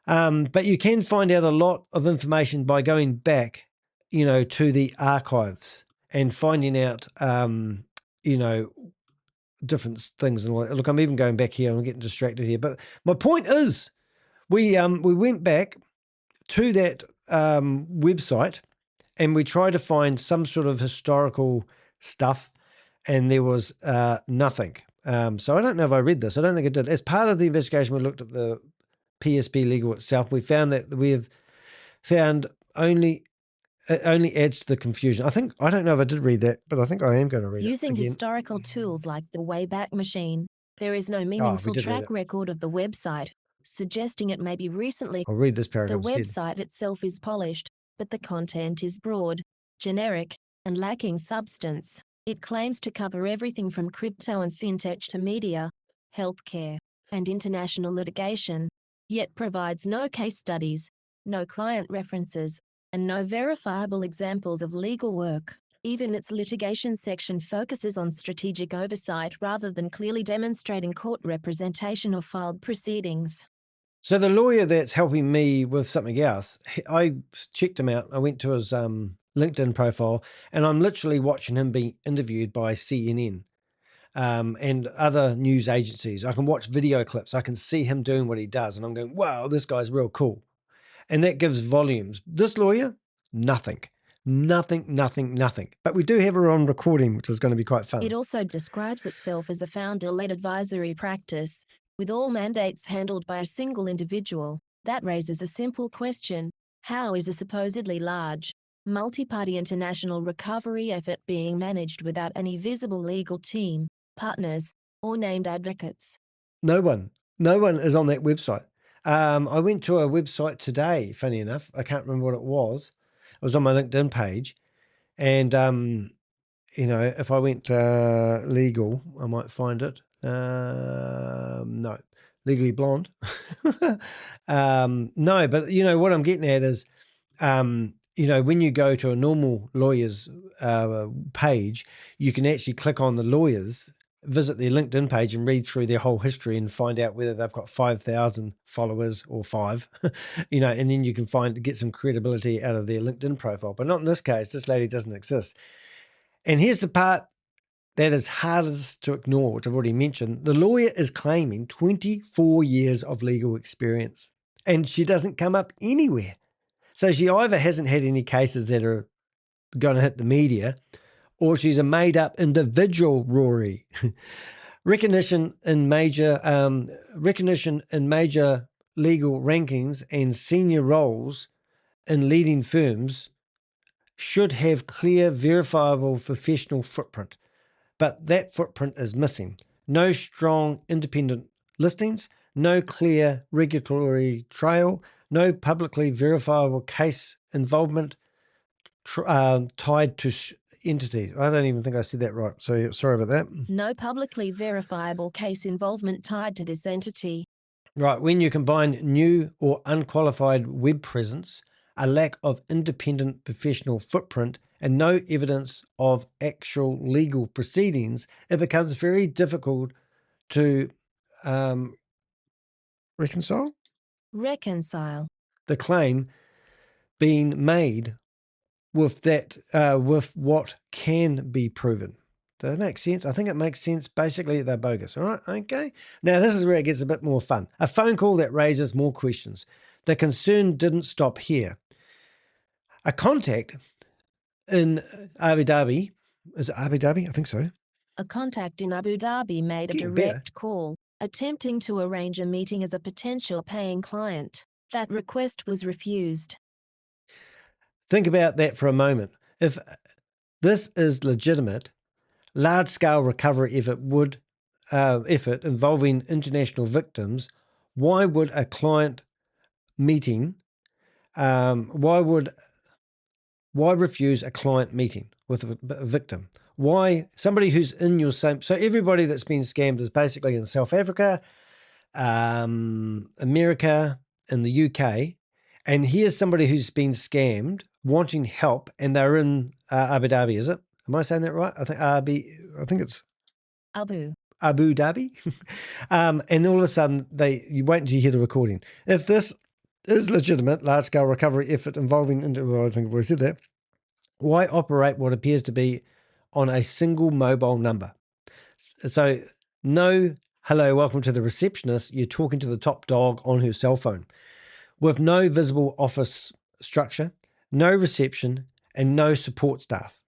But you can find out a lot of information by going back, to the archives and finding out, different things. And look, I'm even going back here. I'm getting distracted here. But my point is, we went back to that website and we tried to find some sort of historical stuff, and there was nothing. So I don't know if I read this. I don't think I did. As part of the investigation, we looked at the PSP legal itself. We found that we have found it only adds to the confusion. I don't know if I did read that, but I think I am going to read Using it again. historical tools like the Wayback Machine, there is no meaningful track record of the website, suggesting it may be recently. I'll read this paragraph The instead. website itself is polished, but the content is broad, generic, and lacking substance. It claims to cover everything from crypto and fintech to media, healthcare, and international litigation, yet provides no case studies, no client references, and no verifiable examples of legal work. Even its litigation section focuses on strategic oversight rather than clearly demonstrating court representation or filed proceedings. So the lawyer that's helping me with something else, I checked him out. I went to his LinkedIn profile, and I'm literally watching him be interviewed by CNN and other news agencies. I can watch video clips. I can see him doing what he does, and I'm going, wow, this guy's real cool. And that gives volumes. This lawyer, nothing. Nothing. But we do have her on recording, which is going to be quite fun. It also describes itself as a founder-led advisory practice, with all mandates handled by a single individual. That raises a simple question: how is a supposedly large, multi-party international recovery effort being managed without any visible legal team, partners, or named advocates? No one is on that website. I went to a website today, funny enough. I can't remember what it was. It was on my LinkedIn page. And, if I went legal, I might find it. No, Legally Blonde. No, but, what I'm getting at is, when you go to a normal lawyer's page, you can actually click on the lawyers, visit their LinkedIn page and read through their whole history and find out whether they've got 5,000 followers or 5, and then you can get some credibility out of their LinkedIn profile. But not in this case. This lady doesn't exist. And here's the part that is hardest to ignore, which I've already mentioned. The lawyer is claiming 24 years of legal experience, and she doesn't come up anywhere. So she either hasn't had any cases that are going to hit the media, or she's a made-up individual, Rory. Recognition in major legal rankings and senior roles in leading firms should have clear, verifiable professional footprint. But that footprint is missing. No strong independent listings, no clear regulatory trail, no publicly verifiable case involvement tied to entities. I don't even think I said that right. So sorry about that. No publicly verifiable case involvement tied to this entity. Right. When you combine new or unqualified web presence, a lack of independent professional footprint, and no evidence of actual legal proceedings, it becomes very difficult to reconcile the claim being made with with what can be proven. Does that make sense? I think it makes sense. Basically, they're bogus. All right. Okay. Now, this is where it gets a bit more fun. A phone call that raises more questions. The concern didn't stop here. A contact in Abu Dhabi, is it Abu Dhabi? I think so. A contact in Abu Dhabi made a direct call, attempting to arrange a meeting as a potential paying client. That request was refused. Think about that for a moment. If this is legitimate, large-scale recovery effort involving international victims, why would a client meeting, why refuse a client meeting with a victim? Why somebody who's in your same? So everybody that's been scammed is basically in South Africa, America, and the UK. And here's somebody who's been scammed, wanting help, and they're in Abu Dhabi. Is it? Am I saying that right? I think it's Abu Dhabi. And all of a sudden, you wait until you hear the recording. If this is legitimate, large-scale recovery effort involving, I think we said that, why operate what appears to be on a single mobile number? So, no, hello, welcome to the receptionist. You're talking to the top dog on her cell phone with no visible office structure, no reception, and no support staff.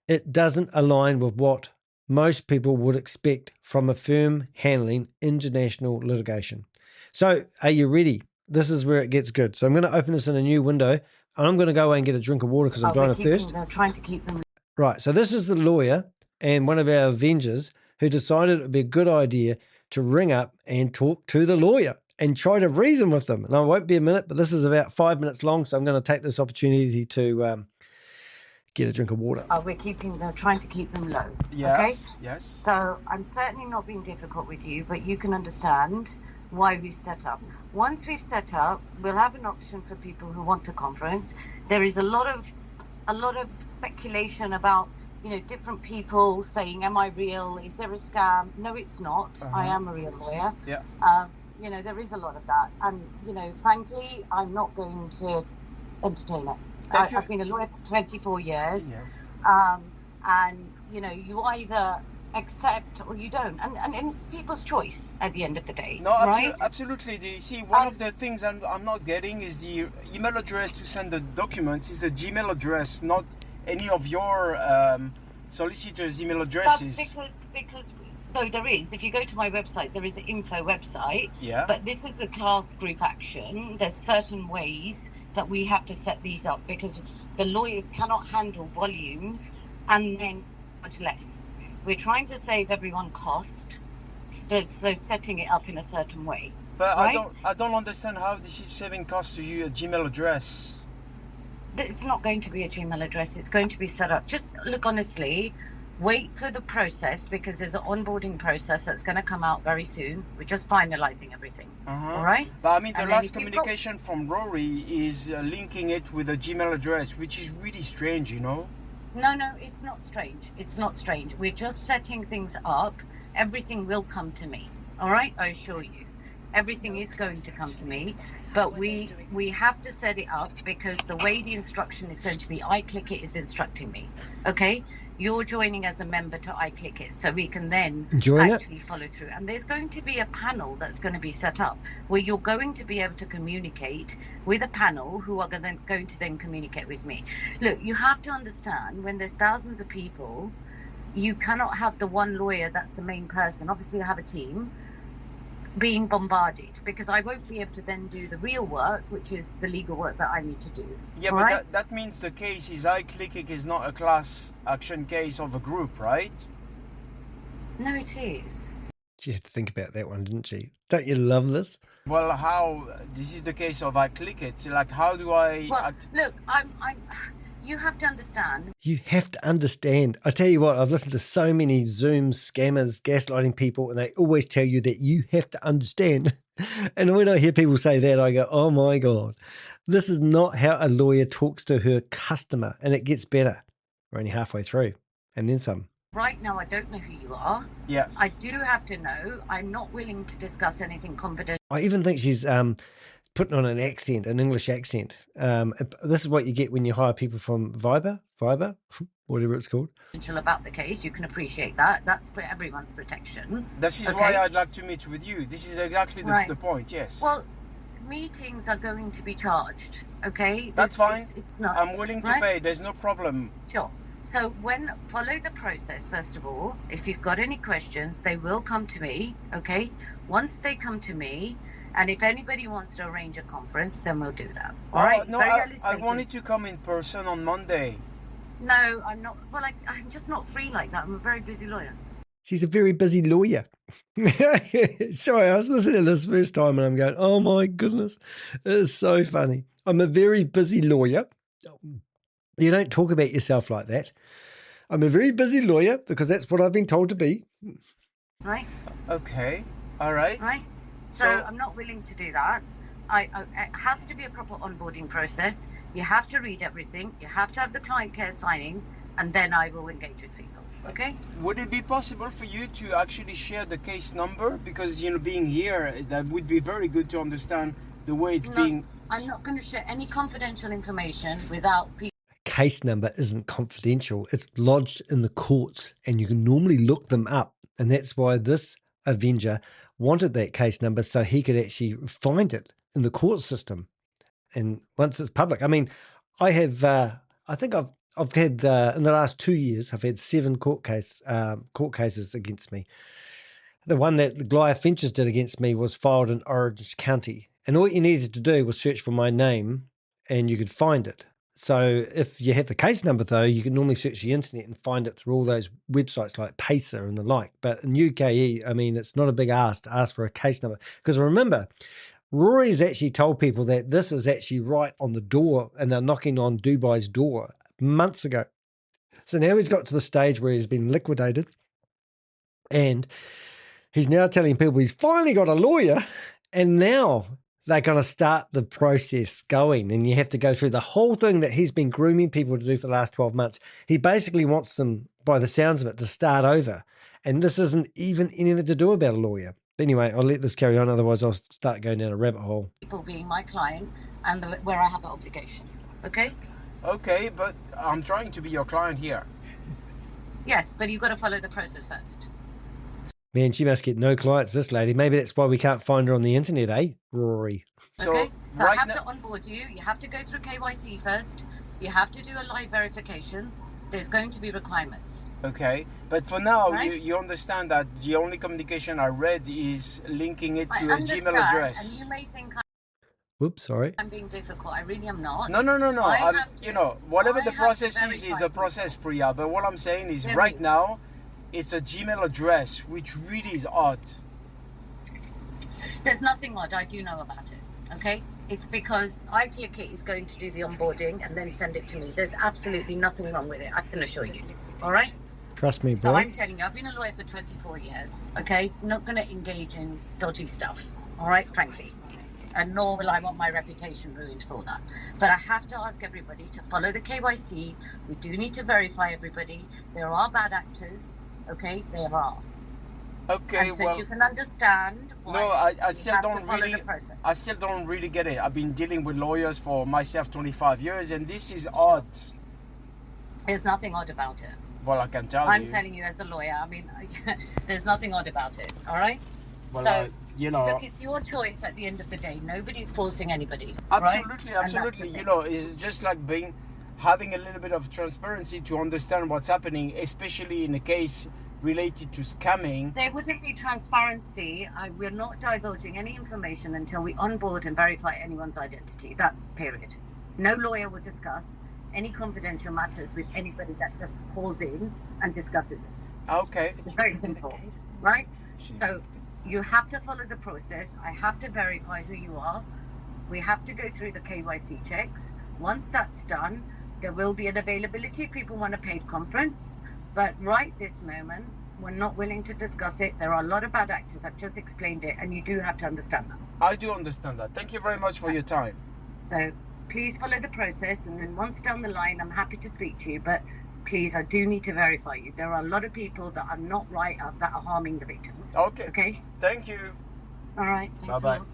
It doesn't align with what most people would expect from a firm handling international litigation. So, are you ready? This is where it gets good. So I'm going to open this in a new window, and I'm going to go away and get a drink of water because I'm dying of thirst. They're trying to keep them. Right. So this is the lawyer and one of our Avengers who decided it would be a good idea to ring up and talk to the lawyer and try to reason with them. And I won't be a minute, but this is about 5 minutes long, so I'm going to take this opportunity to get a drink of water. We're trying to keep them low. Yes, okay? yes. So I'm certainly not being difficult with you, but you can understand why we've set up. Once we've set up, we'll have an option for people who want a conference. There is a lot of speculation about, different people saying, am I real? Is there a scam? No, it's not. I am a real lawyer. Yeah. There is a lot of that. And, frankly, I'm not going to entertain it. I've been a lawyer for 24 years. Yes. And, you either accept or you don't. And it's people's choice at the end of the day. No, right? Absolutely. See, one of the things I'm not getting is the email address to send the documents is a Gmail address, not any of your solicitors' email addresses. That's because no, there is. If you go to my website, there is an info website. Yeah. But this is the class group action. There's certain ways that we have to set these up because the lawyers cannot handle volumes and then much less. We're trying to save everyone cost, so setting it up in a certain way. But right? I don't understand how this is saving cost to you, a Gmail address. It's not going to be a Gmail address. It's going to be set up. Just look, honestly, wait for the process because there's an onboarding process that's going to come out very soon. We're just finalizing everything. All right? But I mean, the last communication from Rory is linking it with a Gmail address, which is really strange, No, it's not strange. It's not strange. We're just setting things up. Everything will come to me. All right? I assure you. Everything is going to come to me. But we have to set it up because the way the instruction is going to be, iClickit is instructing me. Okay? You're joining as a member to iClickit, so we can then actually follow through. And there's going to be a panel that's going to be set up where you're going to be able to communicate with a panel who are going to then communicate with me. Look, you have to understand when there's thousands of people, you cannot have the one lawyer that's the main person. Obviously, you have a team being bombarded because I won't be able to then do the real work, which is the legal work that I need to do. Yeah, but right? that means the case is iClickit is not a class action case of a group, right? No, it is. She had to think about that one, didn't she? Don't you love this? Well, how this is the case of iClickit? Like, how do I? Well, look, I'm. You have to understand. You have to understand. I tell you what, I've listened to so many Zoom scammers, gaslighting people, and they always tell you that you have to understand. And when I hear people say that, I go, oh my God, this is not how a lawyer talks to her customer. And it gets better. We're only halfway through. And then some. Right now, I don't know who you are. Yes. I do have to know. I'm not willing to discuss anything confidential. I even think she's putting on an accent, an English accent. This is what you get when you hire people from Viber, whatever it's called. About the case, you can appreciate that. That's for everyone's protection. This is why I'd like to meet with you. This is exactly the point, yes. Well, meetings are going to be charged, okay? That's fine. It's not. I'm willing to pay. There's no problem. Sure. So follow the process, first of all. If you've got any questions, they will come to me, okay? Once they come to me, and if anybody wants to arrange a conference, then we'll do that. All right? No, I wanted to come in person on Monday. No, I'm not. Well, I'm just not free like that. I'm a very busy lawyer. She's a very busy lawyer. Sorry, I was listening to this first time and I'm going, oh my goodness, it is so funny. I'm a very busy lawyer. You don't talk about yourself like that. I'm a very busy lawyer because that's what I've been told to be. Right. Okay. All right. Right. So I'm not willing to do that. It has to be a proper onboarding process. You have to read everything. You have to have the client care signing, and then I will engage with people. Okay? Would it be possible for you to actually share the case number? Because, being here, that would be very good to understand the way it's being... I'm not going to share any confidential information without people. Case number isn't confidential. It's lodged in the courts, and you can normally look them up. And that's why this Avenger wanted that case number so he could actually find it in the court system. And once it's public, I mean, I have, I think I've had, in the last 2 years, I've had 7 court cases against me. The one that Goliath Ventures did against me was filed in Orange County. And all you needed to do was search for my name and you could find it. So if you have the case number, though, you can normally search the internet and find it through all those websites like Pacer and the like. But in UKE, I mean, it's not a big ask to ask for a case number. Because remember, Rory's actually told people that this is actually right on the door and they're knocking on Dubai's door months ago. So now he's got to the stage where he's been liquidated and he's now telling people he's finally got a lawyer and now they're going to start the process going, and you have to go through the whole thing that he's been grooming people to do for the last 12 months. He basically wants them, by the sounds of it, to start over. And this isn't even anything to do about a lawyer. Anyway, I'll let this carry on. Otherwise, I'll start going down a rabbit hole. People being my client and where I have an obligation. Okay? Okay, but I'm trying to be your client here. Yes, but you've got to follow the process first. Man, she must get no clients, this lady. Maybe that's why we can't find her on the internet, eh, Rory? Okay, so right I have to onboard you. You have to go through KYC first. You have to do a live verification. There's going to be requirements. Okay, but for now, right? you understand that the only communication I read is linking it to a understand, Gmail address. And you may think Whoops, sorry. I'm being difficult. I really am not. No. Whatever the process is a verify process, Priya. But what I'm saying is, right now, it's a Gmail address, which really is odd. There's nothing odd. I do know about it. Okay, it's because iClickIt is going to do the onboarding and then send it to me. There's absolutely nothing wrong with it. I can assure you. All right. Trust me, bro. So I'm telling you, I've been a lawyer for 24 years. Okay, not going to engage in dodgy stuff. All right, frankly. And nor will I want my reputation ruined for that. But I have to ask everybody to follow the KYC. We do need to verify everybody. There are bad actors. Okay, there are. Okay, and so well, you can understand why. No, I still don't really. The I still don't really get it. I've been dealing with lawyers for myself 25 years, and this is odd. There's nothing odd about it. Well, I can tell you. I'm telling you as a lawyer. I mean, there's nothing odd about it. All right. Well, so you know, look, it's your choice at the end of the day. Nobody's forcing anybody. Absolutely, right? absolutely. You know, it's just like having a little bit of transparency to understand what's happening, especially in a case related to scamming. There wouldn't be transparency. We're not divulging any information until we onboard and verify anyone's identity. That's period. No lawyer will discuss any confidential matters with anybody that just calls in and discusses it. Okay. It's very simple, right? So you have to follow the process. I have to verify who you are. We have to go through the KYC checks. Once that's done, there will be an availability if people want a paid conference. But right this moment, we're not willing to discuss it. There are a lot of bad actors. I've just explained it, and you do have to understand that. I do understand that. Thank you very much for your time. So please follow the process, and then once down the line, I'm happy to speak to you. But please, I do need to verify you. There are a lot of people that are not right, that are harming the victims. Okay. Okay. Thank you. All right. Thanks Bye-bye. a lot.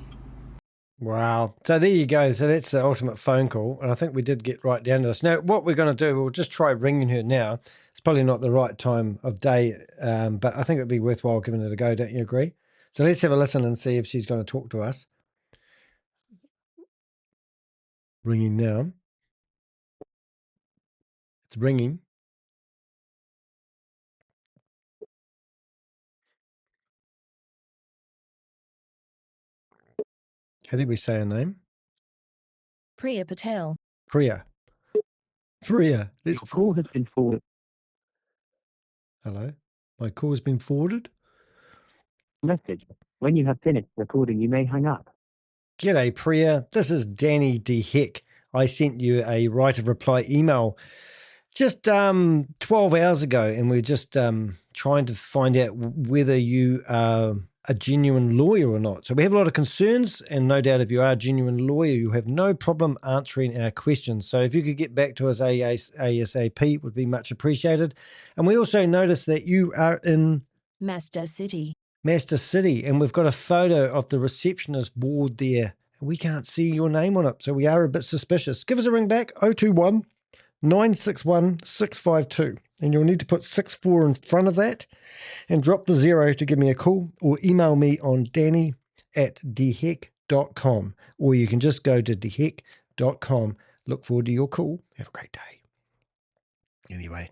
Wow. So there you go. So that's the ultimate phone call. And I think we did get right down to this. Now, what we're going to do, we'll just try ringing her now. It's probably not the right time of day, but I think it'd be worthwhile giving it a go. Don't you agree? So let's have a listen and see if she's going to talk to us. Ringing now. It's ringing. How did we say her name? Priya Patel. Priya. Priya. Your call has been forwarded. Hello. My call has been forwarded. Message. When you have finished recording, you may hang up. G'day, Priya. This is Danny D. Heck. I sent you a right of reply email just 12 hours ago, and we're just trying to find out whether you are a genuine lawyer or not. So we have a lot of concerns, and no doubt if you are a genuine lawyer, you have no problem answering our questions. So if you could get back to us ASAP, would be much appreciated. And we also noticed that you are in Master City. Master City, and we've got a photo of the receptionist board there. We can't see your name on it, so we are a bit suspicious. Give us a ring back, 021 961 652, and you'll need to put 64 in front of that and drop the 0 to give me a call, or email me on danny@dheck.com, or you can just go to dheck.com. Look forward to your call. Have a great day. Anyway,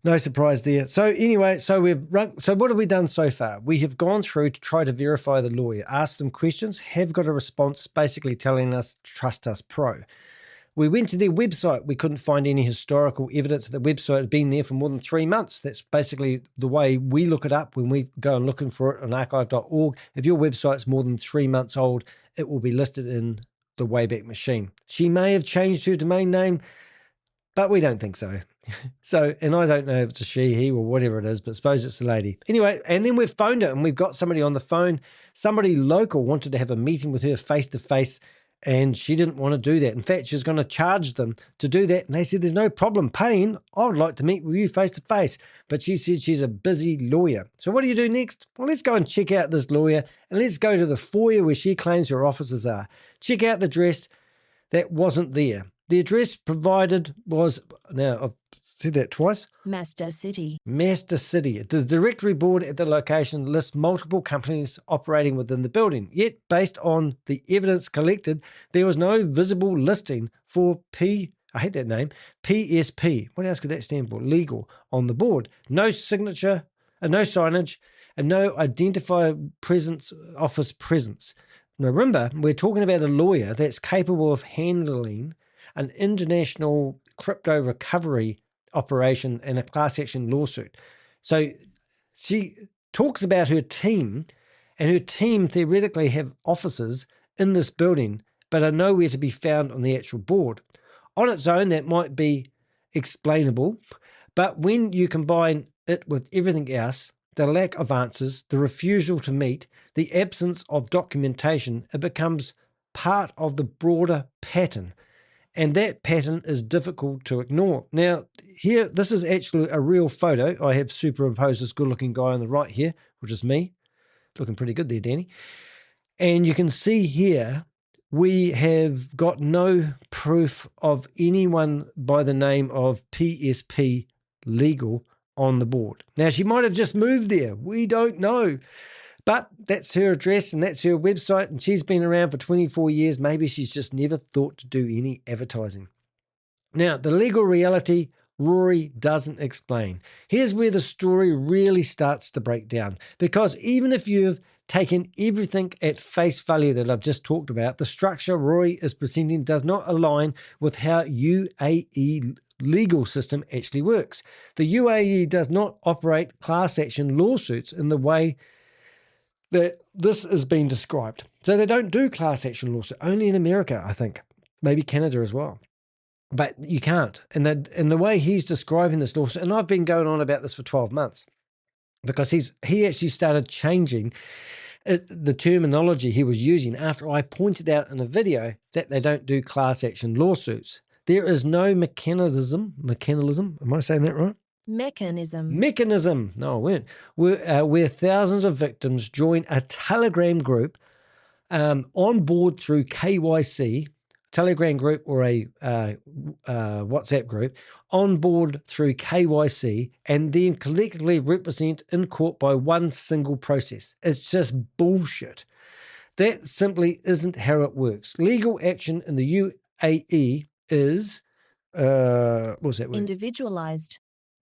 no surprise there. So anyway, so what have we done so far? We have gone through to try to verify the lawyer, asked them questions, have got a response basically telling us, trust us pro. We went to their website. We couldn't find any historical evidence that the website had been there for more than 3 months. That's basically the way we look it up when we go and looking for it on archive.org. If your website's more than 3 months old, it will be listed in the Wayback Machine. She may have changed her domain name, but we don't think so. So, and I don't know if it's a she, he, or whatever it is, but suppose it's a lady. Anyway, and then we've phoned it and we've got somebody on the phone. Somebody local wanted to have a meeting with her face to face, and she didn't want to do that. In fact, she was going to charge them to do that. And they said, there's no problem paying. I would like to meet with you face to face. But she said she's a busy lawyer. So what do you do next? Well, let's go and check out this lawyer, and let's go to the foyer where she claims her offices are. Check out the address that wasn't there. The address provided was, now I've said that twice. Master City. Master City. The directory board at the location lists multiple companies operating within the building. Yet, based on the evidence collected, there was no visible listing for I hate that name, PSP. What else could that stand for? Legal on the board. No signature, no signage, and no identified office presence. Now, remember, we're talking about a lawyer that's capable of handling an international crypto recovery operation and a class action lawsuit. So she talks about her team, and her team theoretically have offices in this building, but are nowhere to be found on the actual board. On its own, that might be explainable, but when you combine it with everything else, the lack of answers, the refusal to meet, the absence of documentation, it becomes part of the broader pattern. And that pattern is difficult to ignore. Now, here, this is actually a real photo. I have superimposed this good-looking guy on the right here, which is me. Looking pretty good there, Danny. And you can see here, we have got no proof of anyone by the name of PSP Legal on the board. Now, she might have just moved there. We don't know. But that's her address and that's her website, and she's been around for 24 years. Maybe she's just never thought to do any advertising. Now, the legal reality, Rory doesn't explain. Here's where the story really starts to break down, because even if you've taken everything at face value that I've just talked about, the structure Rory is presenting does not align with how UAE legal system actually works. The UAE does not operate class action lawsuits in the way that this is being described. So they don't do class action lawsuit, only in America, I think, maybe Canada as well. But you can't. And the way he's describing this lawsuit, and I've been going on about this for 12 months, because he actually started changing the terminology he was using after I pointed out in a video that they don't do class action lawsuits. There is no mechanism, am I saying that right? Mechanism. No, I weren't. Where thousands of victims join a Telegram group on board through KYC, Telegram group or a WhatsApp group, on board through KYC, and then collectively represent in court by one single process. It's just bullshit. That simply isn't how it works. Legal action in the UAE is, what's that word?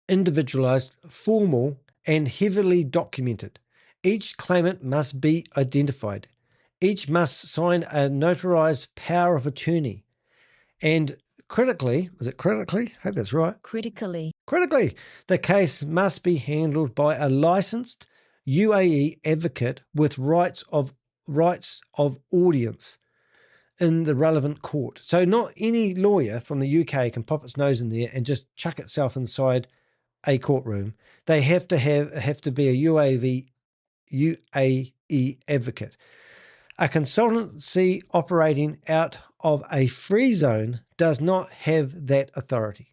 Individualized, formal, and heavily documented. Each claimant must be identified. Each must sign a notarized power of attorney. And critically, I hope that's right. Critically, the case must be handled by a licensed UAE advocate with rights of audience in the relevant court. So not any lawyer from the UK can pop its nose in there and just chuck itself inside a courtroom. They have to be a UAE advocate. A consultancy operating out of a free zone does not have that authority.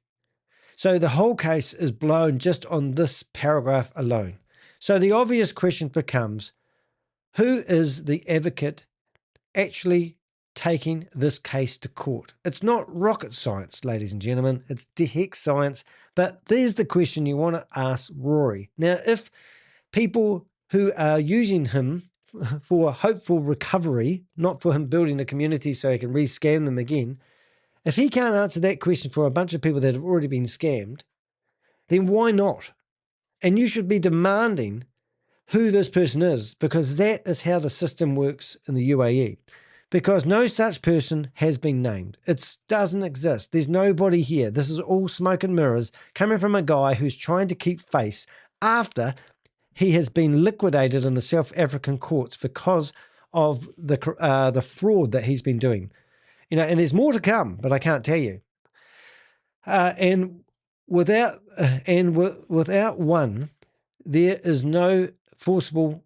So the whole case is blown just on this paragraph alone. So the obvious question becomes, who is the advocate actually taking this case to court? It's not rocket science, ladies and gentlemen. It's heck science. But there's the question you want to ask Rory. Now, if people who are using him for hopeful recovery, not for him building a community so he can re-scam them again, if he can't answer that question for a bunch of people that have already been scammed, then why not? And you should be demanding who this person is, because that is how the system works in the UAE. Because no such person has been named. It doesn't exist. There's nobody here. This is all smoke and mirrors coming from a guy who's trying to keep face after he has been liquidated in the South African courts because of the fraud that he's been doing. And there's more to come, but I can't tell you. And without one, there is no enforceable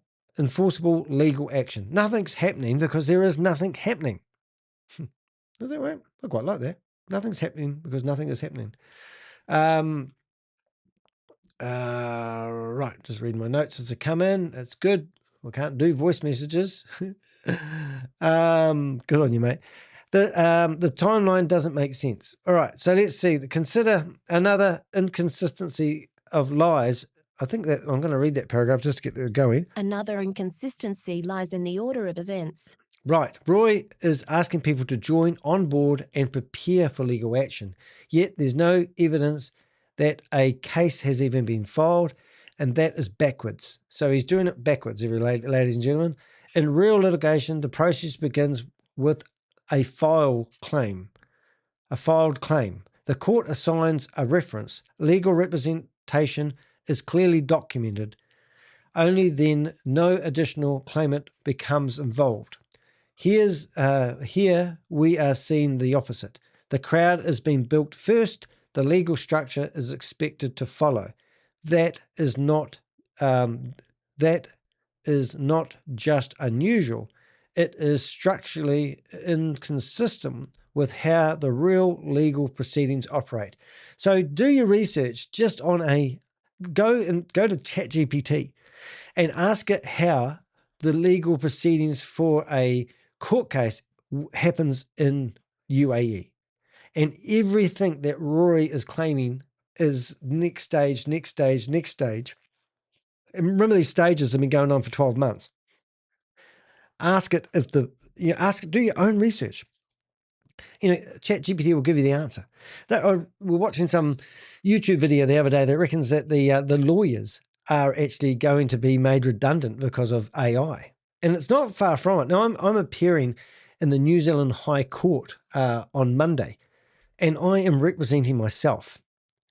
legal action. Nothing's happening because there is nothing happening. Does that work? I quite like that. Nothing's happening because nothing is happening. Right, just reading my notes as they come in. That's good. We can't do voice messages. Good on you, mate. The timeline doesn't make sense. All right, so let's see. Consider another inconsistency of lies. I think that I'm going to read that paragraph just to get it going. Another inconsistency lies in the order of events. Right. Roy is asking people to join on board and prepare for legal action. Yet there's no evidence that a case has even been filed, and that is backwards. So he's doing it backwards, ladies and gentlemen. In real litigation, the process begins with a filed claim. The court assigns a reference. Legal representation is clearly documented. Only then no additional claimant becomes involved. Here we are seeing the opposite. The crowd is being built first. The legal structure is expected to follow. That is not just unusual. It is structurally inconsistent with how the real legal proceedings operate. So do your research just on go to ChatGPT and ask it how the legal proceedings for a court case happens in UAE. And everything that Rory is claiming is next stage. And remember, these stages have been going on for 12 months. Ask it do your own research. ChatGPT will give you the answer. We're watching some YouTube video the other day that reckons that the lawyers are actually going to be made redundant because of AI. And it's not far from it. Now, I'm appearing in the New Zealand High Court on Monday, and I am representing myself.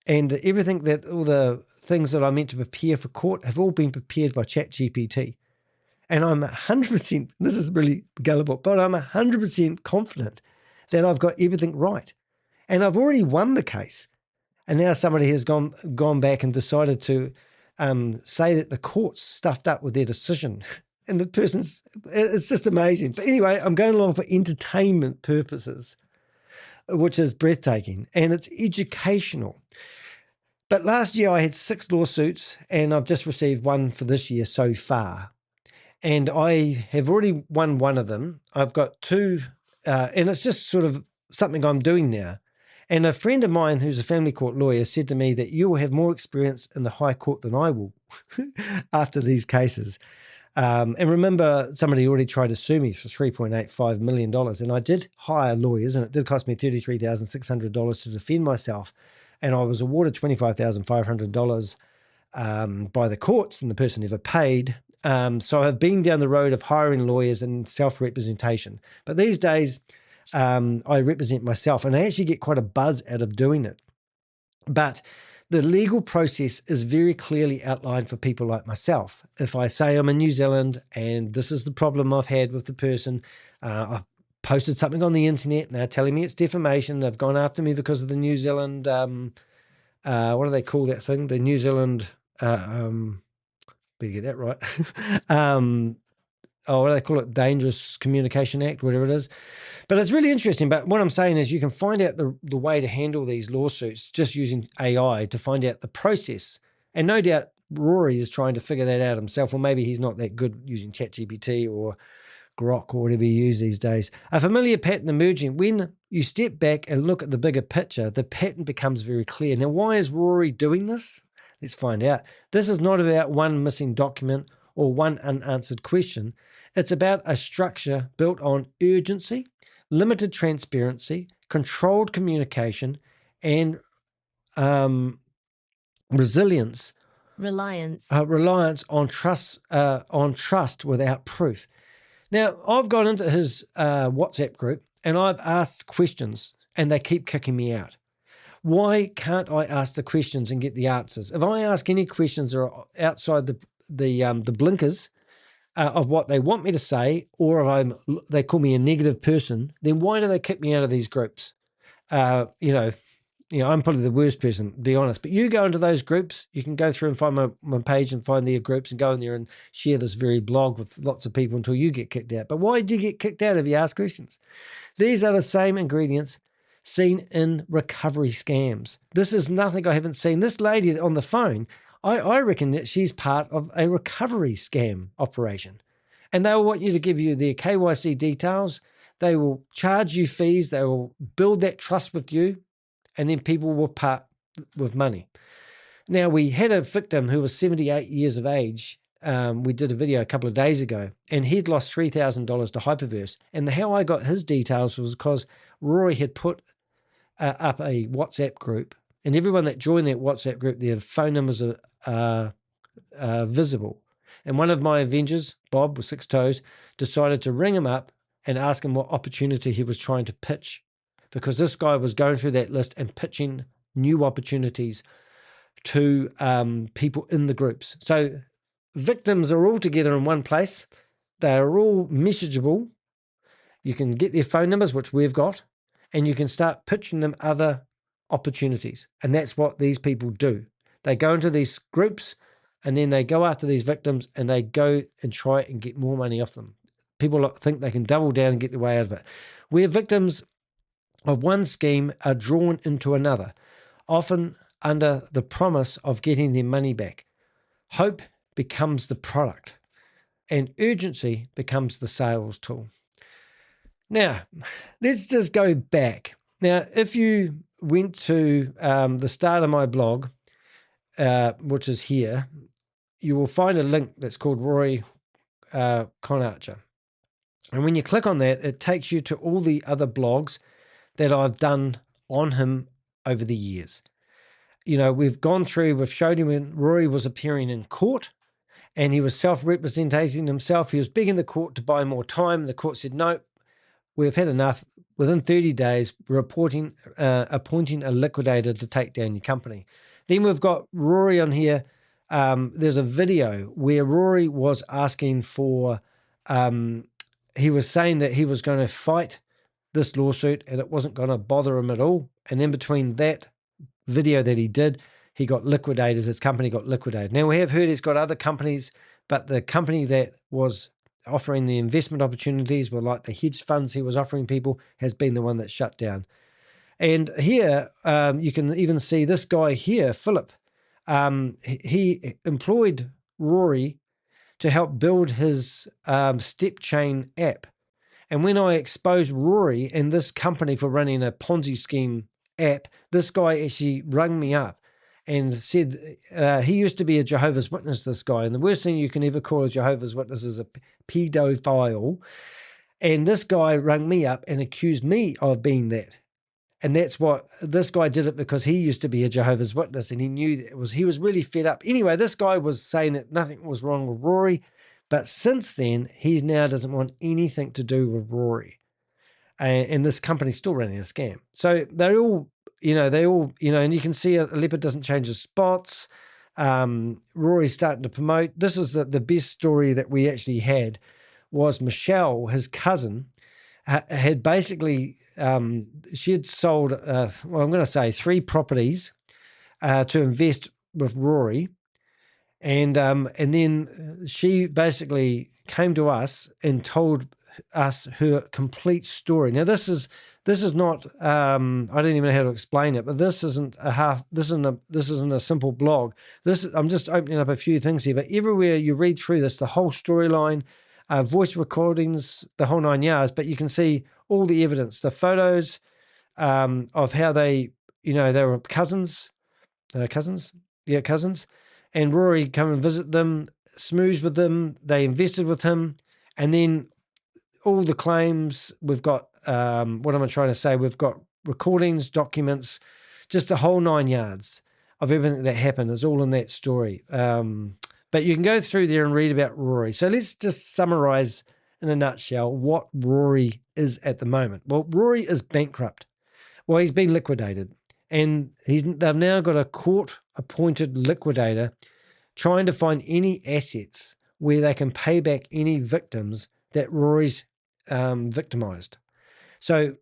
And all the things that I meant to prepare for court have all been prepared by ChatGPT. And I'm 100%, this is really gullible, but I'm 100% confident that I've got everything right. And I've already won the case. And now somebody has gone back and decided to say that the court's stuffed up with their decision. And it's just amazing. But anyway, I'm going along for entertainment purposes, which is breathtaking, and it's educational. But last year I had 6 lawsuits, and I've just received one for this year so far. And I have already won one of them. I've got 2, and it's just sort of something I'm doing now. And a friend of mine who's a family court lawyer said to me that you will have more experience in the High Court than I will after these cases. And remember, somebody already tried to sue me for $3.85 million. And I did hire lawyers, and it did cost me $33,600 to defend myself. And I was awarded $25,500 by the courts, and the person never paid. So I've been down the road of hiring lawyers and self-representation. But these days, I represent myself, and I actually get quite a buzz out of doing it. But the legal process is very clearly outlined for people like myself. If I say I'm in New Zealand and this is the problem I've had with the person, I've posted something on the internet and they're telling me it's defamation. They've gone after me because of the New Zealand, what do they call that thing? The New Zealand, better get that right. What do they call it? Dangerous Communication Act, whatever it is. But it's really interesting. But what I'm saying is you can find out the way to handle these lawsuits just using AI to find out the process. And no doubt Rory is trying to figure that out himself, or maybe he's not that good using ChatGPT or Grok or whatever you use these days. A familiar pattern emerging. When you step back and look at the bigger picture, the pattern becomes very clear. Now, why is Rory doing this? Let's find out. This is not about one missing document or one unanswered question. It's about a structure built on urgency, limited transparency, controlled communication, and reliance on trust without proof. Now, I've gone into his WhatsApp group and I've asked questions, and they keep kicking me out. Why can't I ask the questions and get the answers? If I ask any questions that are outside the blinkers of what they want me to say, or if they call me a negative person, then why do they kick me out of these groups? I'm probably the worst person, to be honest. But you go into those groups, you can go through and find my page and find their groups and go in there and share this very blog with lots of people until you get kicked out. But why did you get kicked out if you ask questions? These are the same ingredients seen in recovery scams. This is nothing I haven't seen. This lady on the phone, I reckon that she's part of a recovery scam operation. And they will want you to give you their KYC details. They will charge you fees. They will build that trust with you. And then people will part with money. Now, we had a victim who was 78 years of age. We did a video a couple of days ago, and he'd lost $3,000 to Hyperverse. And how I got his details was because Rory had put up a WhatsApp group, and everyone that joined that WhatsApp group, their phone numbers are visible. And one of my Avengers, Bob with 6 toes, decided to ring him up and ask him what opportunity he was trying to pitch, because this guy was going through that list and pitching new opportunities to people in the groups. So victims are all together in one place. They are all messageable. You can get their phone numbers, which we've got, and you can start pitching them other opportunities. And that's what these people do. They go into these groups and then they go after these victims and they go and try and get more money off them. People think they can double down and get their way out of it. Where victims of one scheme are drawn into another, often under the promise of getting their money back. Hope becomes the product, and urgency becomes the sales tool. Now, let's just go back. Now, if you went to the start of my blog, which is here, you will find a link that's called Rory Conacher. And when you click on that, it takes you to all the other blogs that I've done on him over the years. We've gone through, we've showed him when Rory was appearing in court and he was self-representing himself. He was begging the court to buy more time. The court said, no, we've had enough. Within 30 days, we're appointing a liquidator to take down your company. Then we've got Rory on here. There's a video where Rory was asking for, he was saying that he was going to fight this lawsuit and it wasn't going to bother him at all. And then between that video that he did, he got liquidated. His company got liquidated. Now, we have heard he's got other companies, but the company that was offering the investment opportunities were like the hedge funds he was offering people has been the one that shut down. And here you can even see this guy here, Philip. He employed Rory to help build his step chain app. And when I exposed Rory and this company for running a Ponzi scheme app, this guy actually rang me up and said he used to be a Jehovah's Witness, this guy. And the worst thing you can ever call a Jehovah's Witness is a pedophile. And this guy rang me up and accused me of being that. And that's what this guy did it because he used to be a Jehovah's Witness and he knew that he was really fed up. Anyway, this guy was saying that nothing was wrong with Rory. But since then, he now doesn't want anything to do with Rory. And this company's still running a scam. So they're all, and you can see a leopard doesn't change his spots. Rory's starting to promote. This is the best story that we actually had was Michelle, his cousin, had basically, she had sold, I'm going to say 3 properties to invest with Rory. And then she basically came to us and told us her complete story. Now this is not I don't even know how to explain it, but this isn't a simple blog. I'm just opening up a few things here, but everywhere you read through this, the whole storyline, voice recordings, the whole 9 yards, but you can see all the evidence, the photos of how they were cousins. And Rory come and visit them, smooze with them, they invested with him, and then all the claims, we've got, what am I trying to say? We've got recordings, documents, just the whole 9 yards of everything that happened is all in that story. But you can go through there and read about Rory. So let's just summarize in a nutshell what Rory is at the moment. Well, Rory is bankrupt. Well, he's been liquidated. And they've now got a court-appointed liquidator trying to find any assets where they can pay back any victims that Rory's victimized. So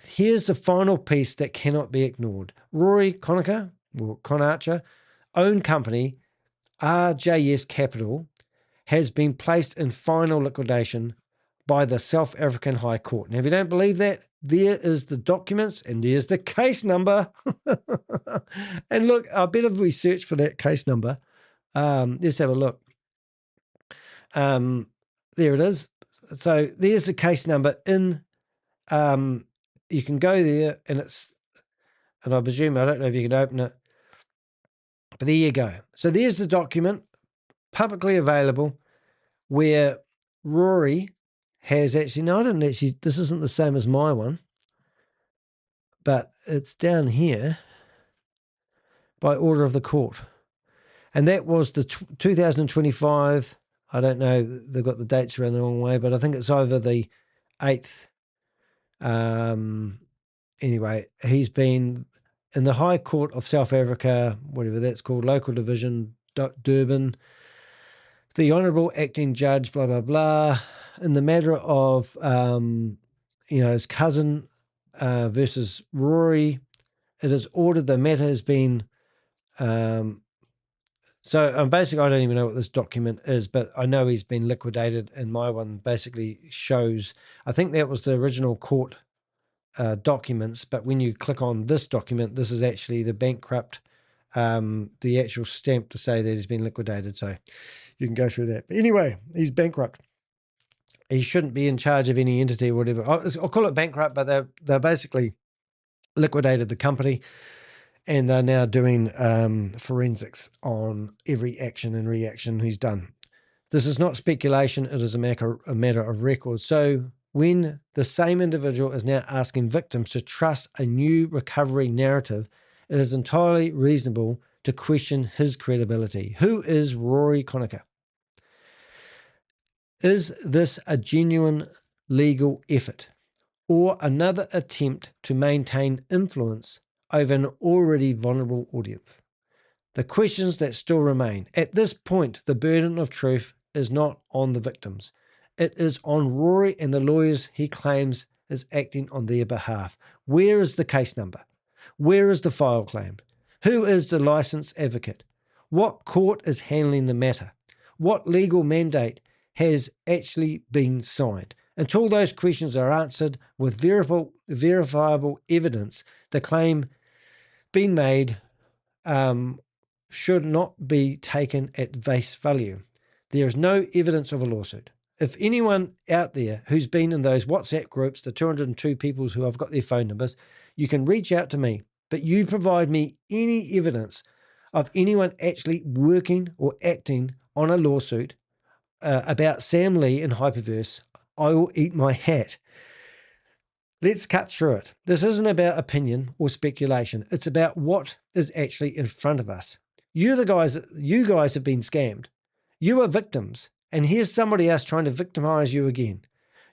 here's the final piece that cannot be ignored. Rory Conacher, owned company, RJS Capital, has been placed in final liquidation by the South African High Court. Now, if you don't believe that, there is the documents and there's the case number. And look, I bet if we search for that case number, let's have a look. There it is. So there's the case number in, you can go there and I presume, I don't know if you can open it, but there you go. So there's the document publicly available where Rory has actually, no, I didn't actually, this isn't the same as my one, but it's down here by order of the court. And that was the 2025, I don't know, they've got the dates around the wrong way, but I think it's over the 8th. Anyway, he's been in the High Court of South Africa, whatever that's called, Local Division, Durban, the Honourable Acting Judge, blah, blah, blah, in the matter of, his cousin versus Rory. It is ordered the matter has been, basically I don't even know what this document is, but I know he's been liquidated, and my one basically shows, I think that was the original court documents, but when you click on this document, this is actually the bankrupt, the actual stamp to say that he's been liquidated. So you can go through that. But anyway, he's bankrupt. He shouldn't be in charge of any entity or whatever. I'll call it bankrupt, but they're basically liquidated the company, and they're now doing forensics on every action and reaction he's done. This is not speculation. It is a matter of record. So when the same individual is now asking victims to trust a new recovery narrative, it is entirely reasonable to question his credibility. Who is Rory Conacher? Is this a genuine legal effort or another attempt to maintain influence over an already vulnerable audience? The questions that still remain. At this point, the burden of truth is not on the victims. It is on Rory and the lawyers he claims is acting on their behalf. Where is the case number? Where is the file claimed? Who is the licensed advocate? What court is handling the matter? What legal mandate has actually been signed? Until those questions are answered with verifiable evidence, the claim being made should not be taken at face value. There is no evidence of a lawsuit. If anyone out there who's been in those WhatsApp groups, the 202 people who I've got their phone numbers, you can reach out to me, but you provide me any evidence of anyone actually working or acting on a lawsuit about Sam Lee and Hyperverse, I will eat my hat. Let's cut through it. This isn't about opinion or speculation. It's about what is actually in front of us. You guys have been scammed. You are victims. And here's somebody else trying to victimize you again.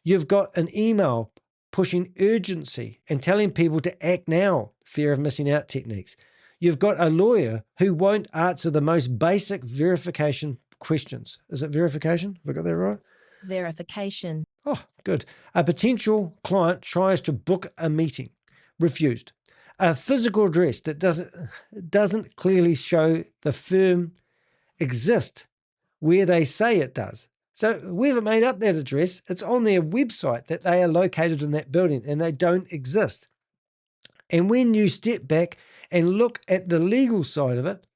You've got an email pushing urgency and telling people to act now, fear of missing out techniques. You've got a lawyer who won't answer the most basic verification questions. Is it verification? Have I got that right? Verification. Oh, good. A potential client tries to book a meeting. Refused. A physical address that doesn't clearly show the firm exists where they say it does. So whoever made up that address, it's on their website that they are located in that building and they don't exist. And when you step back and look at the legal side of it,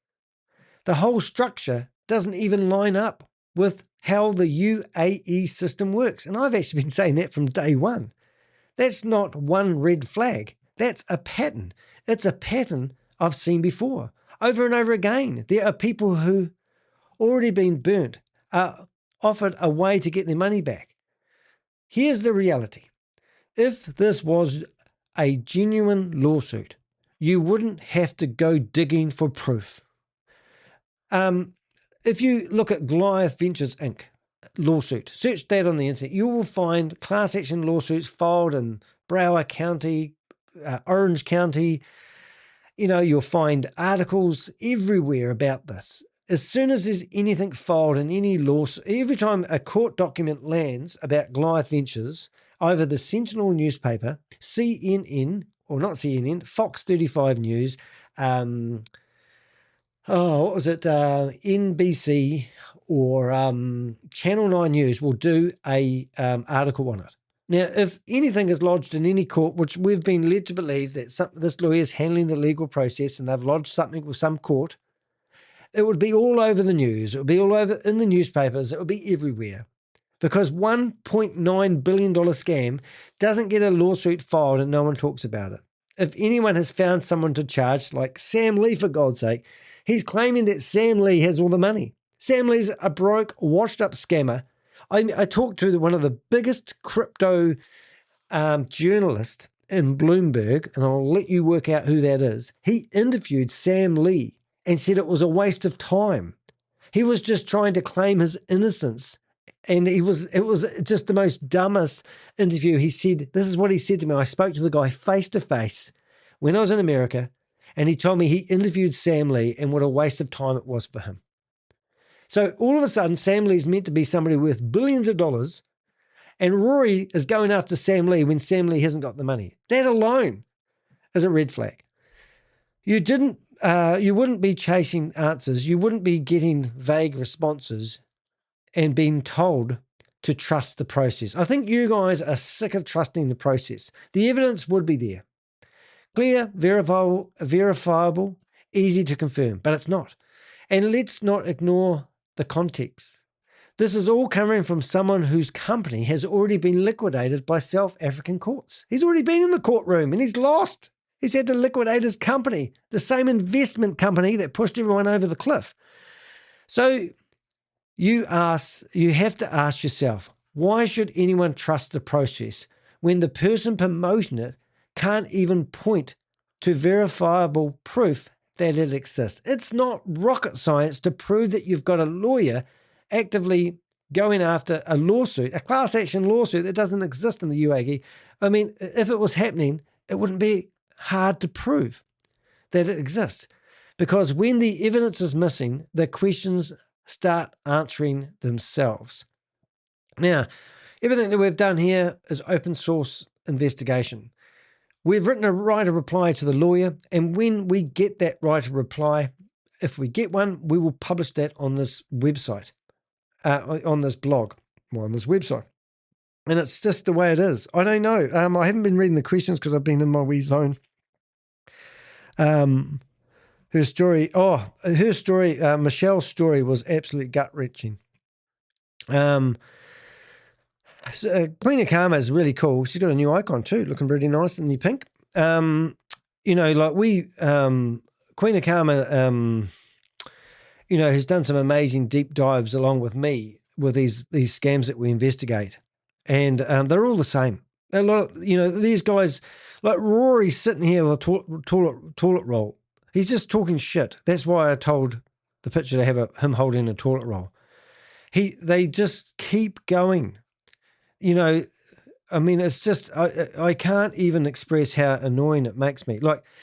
the whole structure doesn't even line up with how the UAE system works. And I've actually been saying that from day one. That's not one red flag. That's a pattern. It's a pattern I've seen before. Over and over again, there are people who already been burnt, are offered a way to get their money back. Here's the reality. If this was a genuine lawsuit, you wouldn't have to go digging for proof. If you look at Goliath Ventures Inc. lawsuit, search that on the internet, you will find class action lawsuits filed in Broward County, Orange County. You'll find articles everywhere about this. As soon as there's anything filed in any lawsuit, every time a court document lands about Goliath Ventures, Either the Sentinel newspaper, CNN, or not CNN, Fox 35 News, what was it, NBC or Channel 9 News will do a article on it. Now, if anything is lodged in any court, which we've been led to believe that this lawyer is handling the legal process and they've lodged something with some court, it would be all over the news. It would be all over in the newspapers. It would be everywhere. Because $1.9 billion scam doesn't get a lawsuit filed and no one talks about it. If anyone has found someone to charge, like Sam Lee, for God's sake, he's claiming that Sam Lee has all the money. Sam Lee's a broke, washed-up scammer. I talked to one of the biggest crypto journalists in Bloomberg, and I'll let you work out who that is. He interviewed Sam Lee and said it was a waste of time. He was just trying to claim his innocence. And it was just the most dumbest interview. He said, this is what he said to me. I spoke to the guy face to face when I was in America, and he told me he interviewed Sam Lee and what a waste of time it was for him. So all of a sudden, Sam Lee's meant to be somebody worth billions of dollars, and Rory is going after Sam Lee when Sam Lee hasn't got the money. That alone is a red flag. You wouldn't be chasing answers. You wouldn't be getting vague responses and being told to trust the process. I think you guys are sick of trusting the process. The evidence would be there. Clear, verifiable, easy to confirm, but it's not. And let's not ignore the context. This is all coming from someone whose company has already been liquidated by South African courts. He's already been in the courtroom and he's lost. He's had to liquidate his company, the same investment company that pushed everyone over the cliff. So you have to ask yourself, why should anyone trust the process when the person promoting it can't even point to verifiable proof that it exists? It's not rocket science to prove that you've got a lawyer actively going after a lawsuit, a class action lawsuit that doesn't exist in the UAE. I mean, if it was happening, it wouldn't be hard to prove that it exists. Because when the evidence is missing, the questions start answering themselves. Now, everything that we've done here is open source investigation. We've written a right of reply to the lawyer, and when we get that right of reply, if we get one, we will publish that on this website, on this blog, or on this website. And it's just the way it is. I don't know. I haven't been reading the questions because I've been in my wee zone. Her story, Michelle's story was absolutely gut-wrenching. Queen of Karma is really cool. She's got a new icon too, looking really nice in the pink. Queen of Karma, has done some amazing deep dives along with me with these scams that we investigate. And they're all the same. A lot of, these guys, like Rory sitting here with a toilet roll. He's just talking shit. That's why I told the picture to have him holding a toilet roll. They just keep going. It's just, I can't even express how annoying it makes me.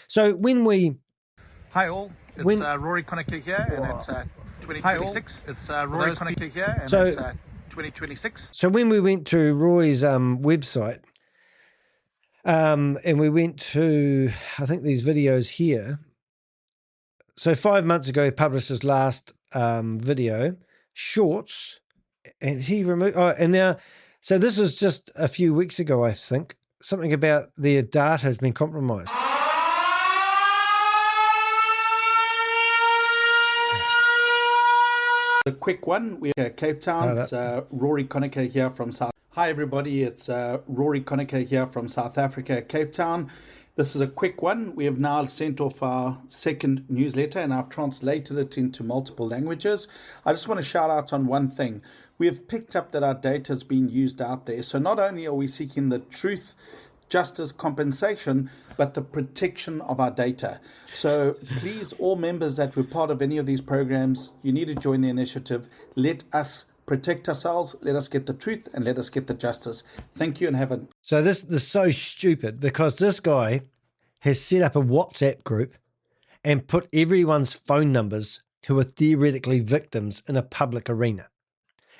So when we... Hi all, it's Rory Conacher here, and it's 2026. It's Rory Conacher here, and it's 2026. So when we went to Roy's website, and we went to, I think, these videos here. So 5 months ago, he published his last video, shorts, and he removed, so this is just a few weeks ago, I think, something about their data has been compromised. A quick one. We're Cape Town. It's Rory Conacher here from South. Hi everybody, it's Rory Conacher here from South Africa, Cape Town. This is a quick one. We have now sent off our second newsletter and I've translated it into multiple languages. I just want to shout out on one thing. We have picked up that our data is being used out there. So not only are we seeking the truth, justice, compensation, but the protection of our data. So please, all members that were part of any of these programs, you need to join the initiative. Let us protect ourselves, let us get the truth, and let us get the justice. Thank you and have a... So this is so stupid because this guy has set up a WhatsApp group and put everyone's phone numbers who are theoretically victims in a public arena.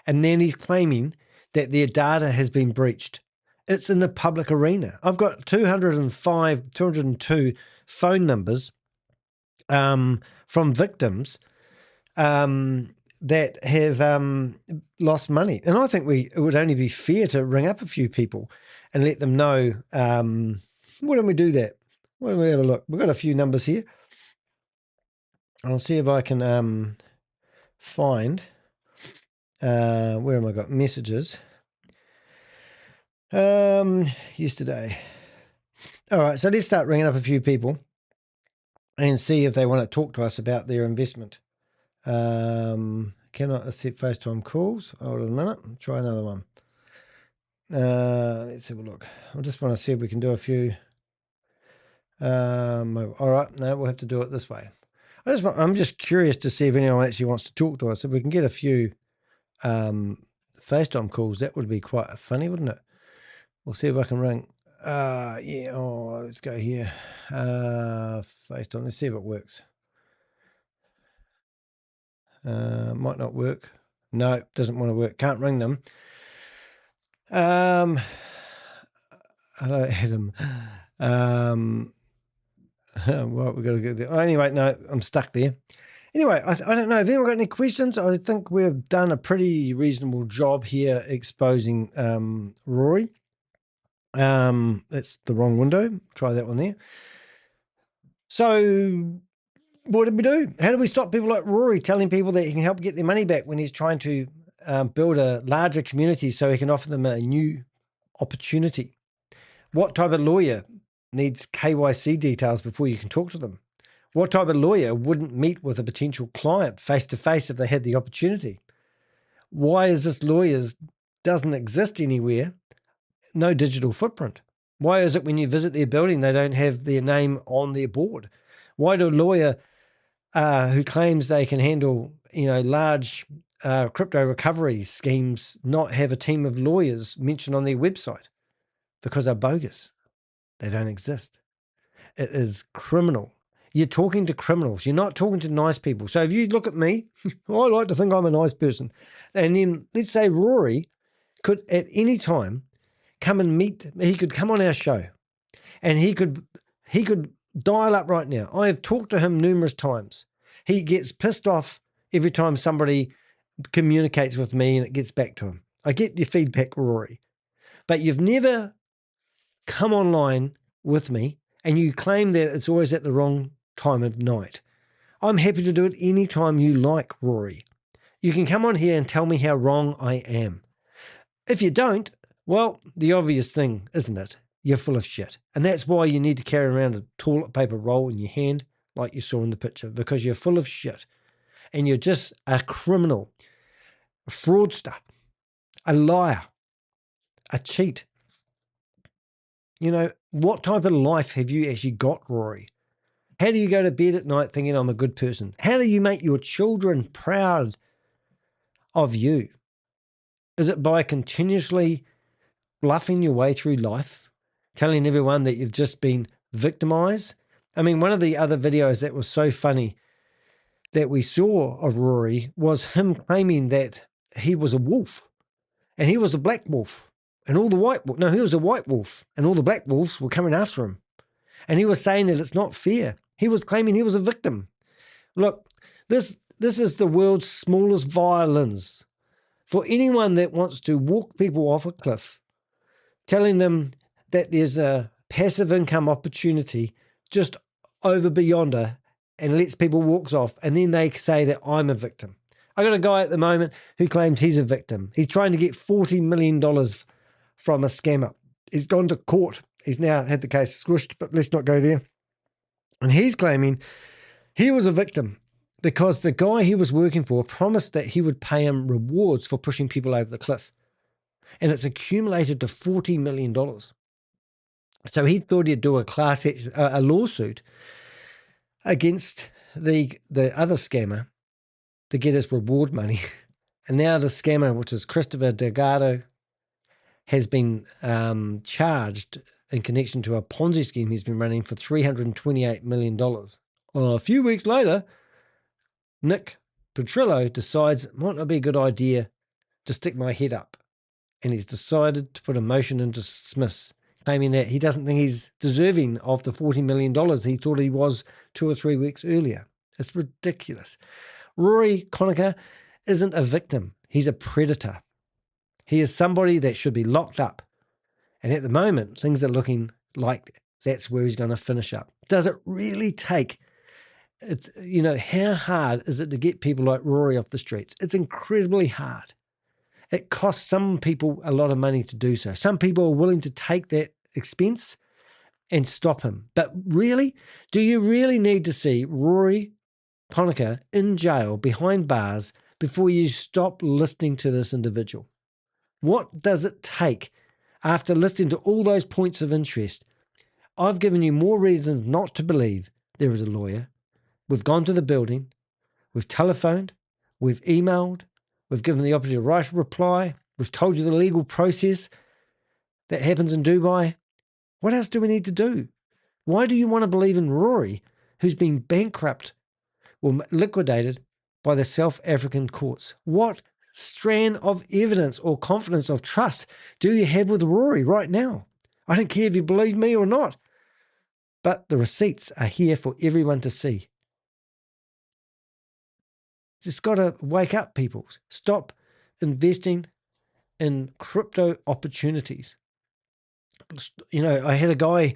And then he's claiming that their data has been breached. it's in the public arena. I've got 202 phone numbers from victims that have lost money. And I think it would only be fair to ring up a few people and let them know. Why don't we do that? Why don't we have a look? We've got a few numbers here. I'll see if I can find, where have I got messages? Yesterday. All right, so let's start ringing up a few people and see if they want to talk to us about their investment. Cannot accept FaceTime calls. Hold on a minute. Try another one. Let's have a look. I just want to see if we can do a few. All right, no, we'll have to do it this way. I'm just curious to see if anyone actually wants to talk to us. If we can get a few FaceTime calls, that would be quite funny, wouldn't it? We'll see if I can ring. Yeah. Oh, let's go here. FaceTime. Let's see if it works. Might not work. No, doesn't want to work. Can't ring them. Hello, Adam. Well, we've got to get there. Oh, anyway, no, I'm stuck there. Anyway, I don't know. Have anyone got any questions? I think we've done a pretty reasonable job here exposing Rory. That's the wrong window. Try that one there. So what did we do? How do we stop people like Rory telling people that he can help get their money back when he's trying to build a larger community so he can offer them a new opportunity? What type of lawyer needs KYC details before you can talk to them? What type of lawyer wouldn't meet with a potential client face-to-face if they had the opportunity? Why is this lawyer doesn't exist anywhere? No digital footprint. Why is it when you visit their building, they don't have their name on their board? Why do a lawyer who claims they can handle, large crypto recovery schemes not have a team of lawyers mentioned on their website? Because they're bogus. They don't exist. It is criminal. You're talking to criminals. You're not talking to nice people. So if you look at me, I like to think I'm a nice person. And then let's say Rory could at any time come and meet. He could come on our show and he could dial up right now. I have talked to him numerous times. He gets pissed off every time somebody communicates with me and it gets back to him. I get your feedback, Rory. But you've never come online with me and you claim that it's always at the wrong time of night. I'm happy to do it anytime you like, Rory. You can come on here and tell me how wrong I am. If you don't, well, the obvious thing, isn't it? You're full of shit. And that's why you need to carry around a toilet paper roll in your hand, like you saw in the picture, because you're full of shit. And you're just a criminal, a fraudster, a liar, a cheat. What type of life have you actually got, Rory? How do you go to bed at night thinking I'm a good person? How do you make your children proud of you? Is it by continuously bluffing your way through life, telling everyone that you've just been victimized? I mean, one of the other videos that was so funny that we saw of Rory was him claiming that he was a wolf and he was a black wolf and all the he was a white wolf and all the black wolves were coming after him. And he was saying that it's not fair. He was claiming he was a victim. Look, this is the world's smallest violins. For anyone that wants to walk people off a cliff, telling them that there's a passive income opportunity just over beyonder and lets people walk off, and then they say that I'm a victim. I got a guy at the moment who claims he's a victim. He's trying to get $40 million from a scammer. He's gone to court. He's now had the case squished, but let's not go there. And he's claiming he was a victim because the guy he was working for promised that he would pay him rewards for pushing people over the cliff. And it's accumulated to $40 million. So he thought he'd do a lawsuit against the other scammer to get his reward money. And now the scammer, which is Christopher Delgado, has been charged in connection to a Ponzi scheme he's been running for $328 million. A few weeks later, Nick Petrillo decides it might not be a good idea to stick my head up and he's decided to put a motion in to dismiss, claiming that he doesn't think he's deserving of the $40 million he thought he was 2 or 3 weeks earlier. It's ridiculous. Rory Conacher isn't a victim. He's a predator. He is somebody that should be locked up. And at the moment, things are looking like that's where he's going to finish up. Does it really take, how hard is it to get people like Rory off the streets? It's incredibly hard. It costs some people a lot of money to do so. Some people are willing to take that expense and stop him. But really, do you really need to see Rory Conacher in jail behind bars before you stop listening to this individual? What does it take after listening to all those points of interest? I've given you more reasons not to believe there is a lawyer. We've gone to the building. We've telephoned. We've emailed. We've given the opportunity to write a reply. We've told you the legal process that happens in Dubai. What else do we need to do? Why do you want to believe in Rory, who's been bankrupt or liquidated by the South African courts? What strand of evidence or confidence of trust do you have with Rory right now? I don't care if you believe me or not, but the receipts are here for everyone to see. Just got to wake up, people. Stop investing in crypto opportunities. I had a guy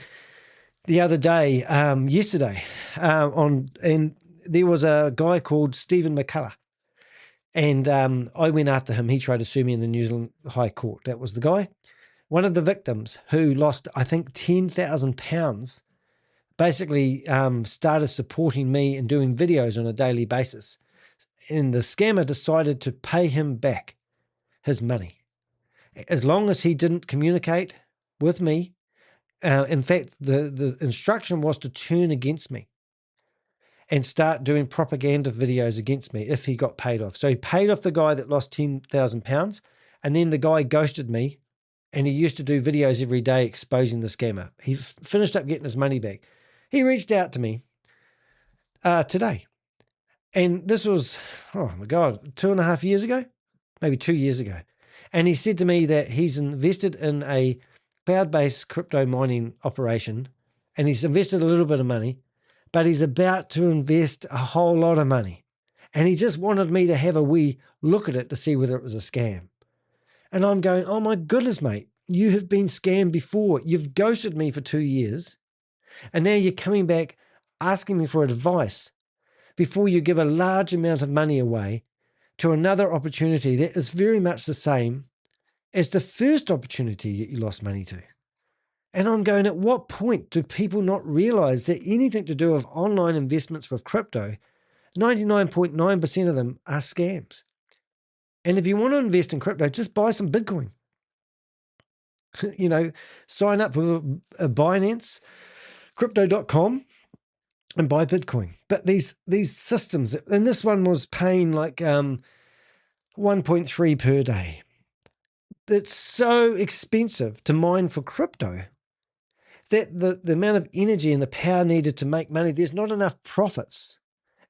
the other day, yesterday, and there was a guy called Stephen McCullough. And I went after him. He tried to sue me in the New Zealand High Court. That was the guy. One of the victims who lost, I think, £10,000, basically started supporting me and doing videos on a daily basis. And the scammer decided to pay him back his money. As long as he didn't communicate with me, in fact, the instruction was to turn against me and start doing propaganda videos against me if he got paid off. So he paid off the guy that lost £10,000, and then the guy ghosted me, and he used to do videos every day exposing the scammer. He finished up getting his money back. He reached out to me today, and this was, oh my God, 2.5 years ago, maybe 2 years ago. And he said to me that he's invested in a cloud-based crypto mining operation, and he's invested a little bit of money, but he's about to invest a whole lot of money. And he just wanted me to have a wee look at it to see whether it was a scam. And I'm going, oh my goodness, mate, you have been scammed before. You've ghosted me for 2 years. And now you're coming back asking me for advice before you give a large amount of money away to another opportunity that is very much the same as the first opportunity that you lost money to. And I'm going, at what point do people not realize that anything to do with online investments with crypto, 99.9% of them are scams? And if you want to invest in crypto, just buy some Bitcoin. Sign up for a Binance, crypto.com, and buy Bitcoin. But these systems, and this one was paying like 1.3 per day. It's so expensive to mine for crypto that the amount of energy and the power needed to make money, there's not enough profits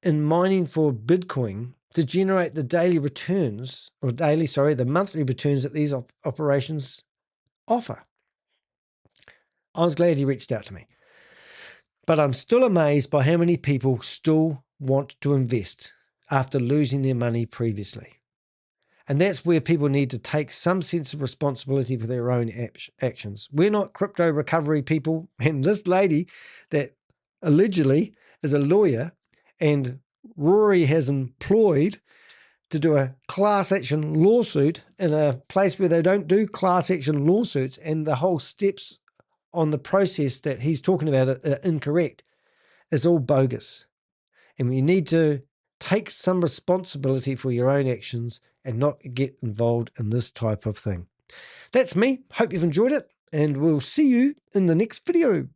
in mining for Bitcoin to generate the daily returns, the monthly returns that these operations offer. I was glad he reached out to me. But I'm still amazed by how many people still want to invest after losing their money previously. And that's where people need to take some sense of responsibility for their own actions. We're not crypto recovery people. And this lady that allegedly is a lawyer and Rory has employed to do a class action lawsuit in a place where they don't do class action lawsuits, and the whole steps on the process that he's talking about are incorrect, is all bogus. And we need to take some responsibility for your own actions and not get involved in this type of thing. That's me. Hope you've enjoyed it, and we'll see you in the next video.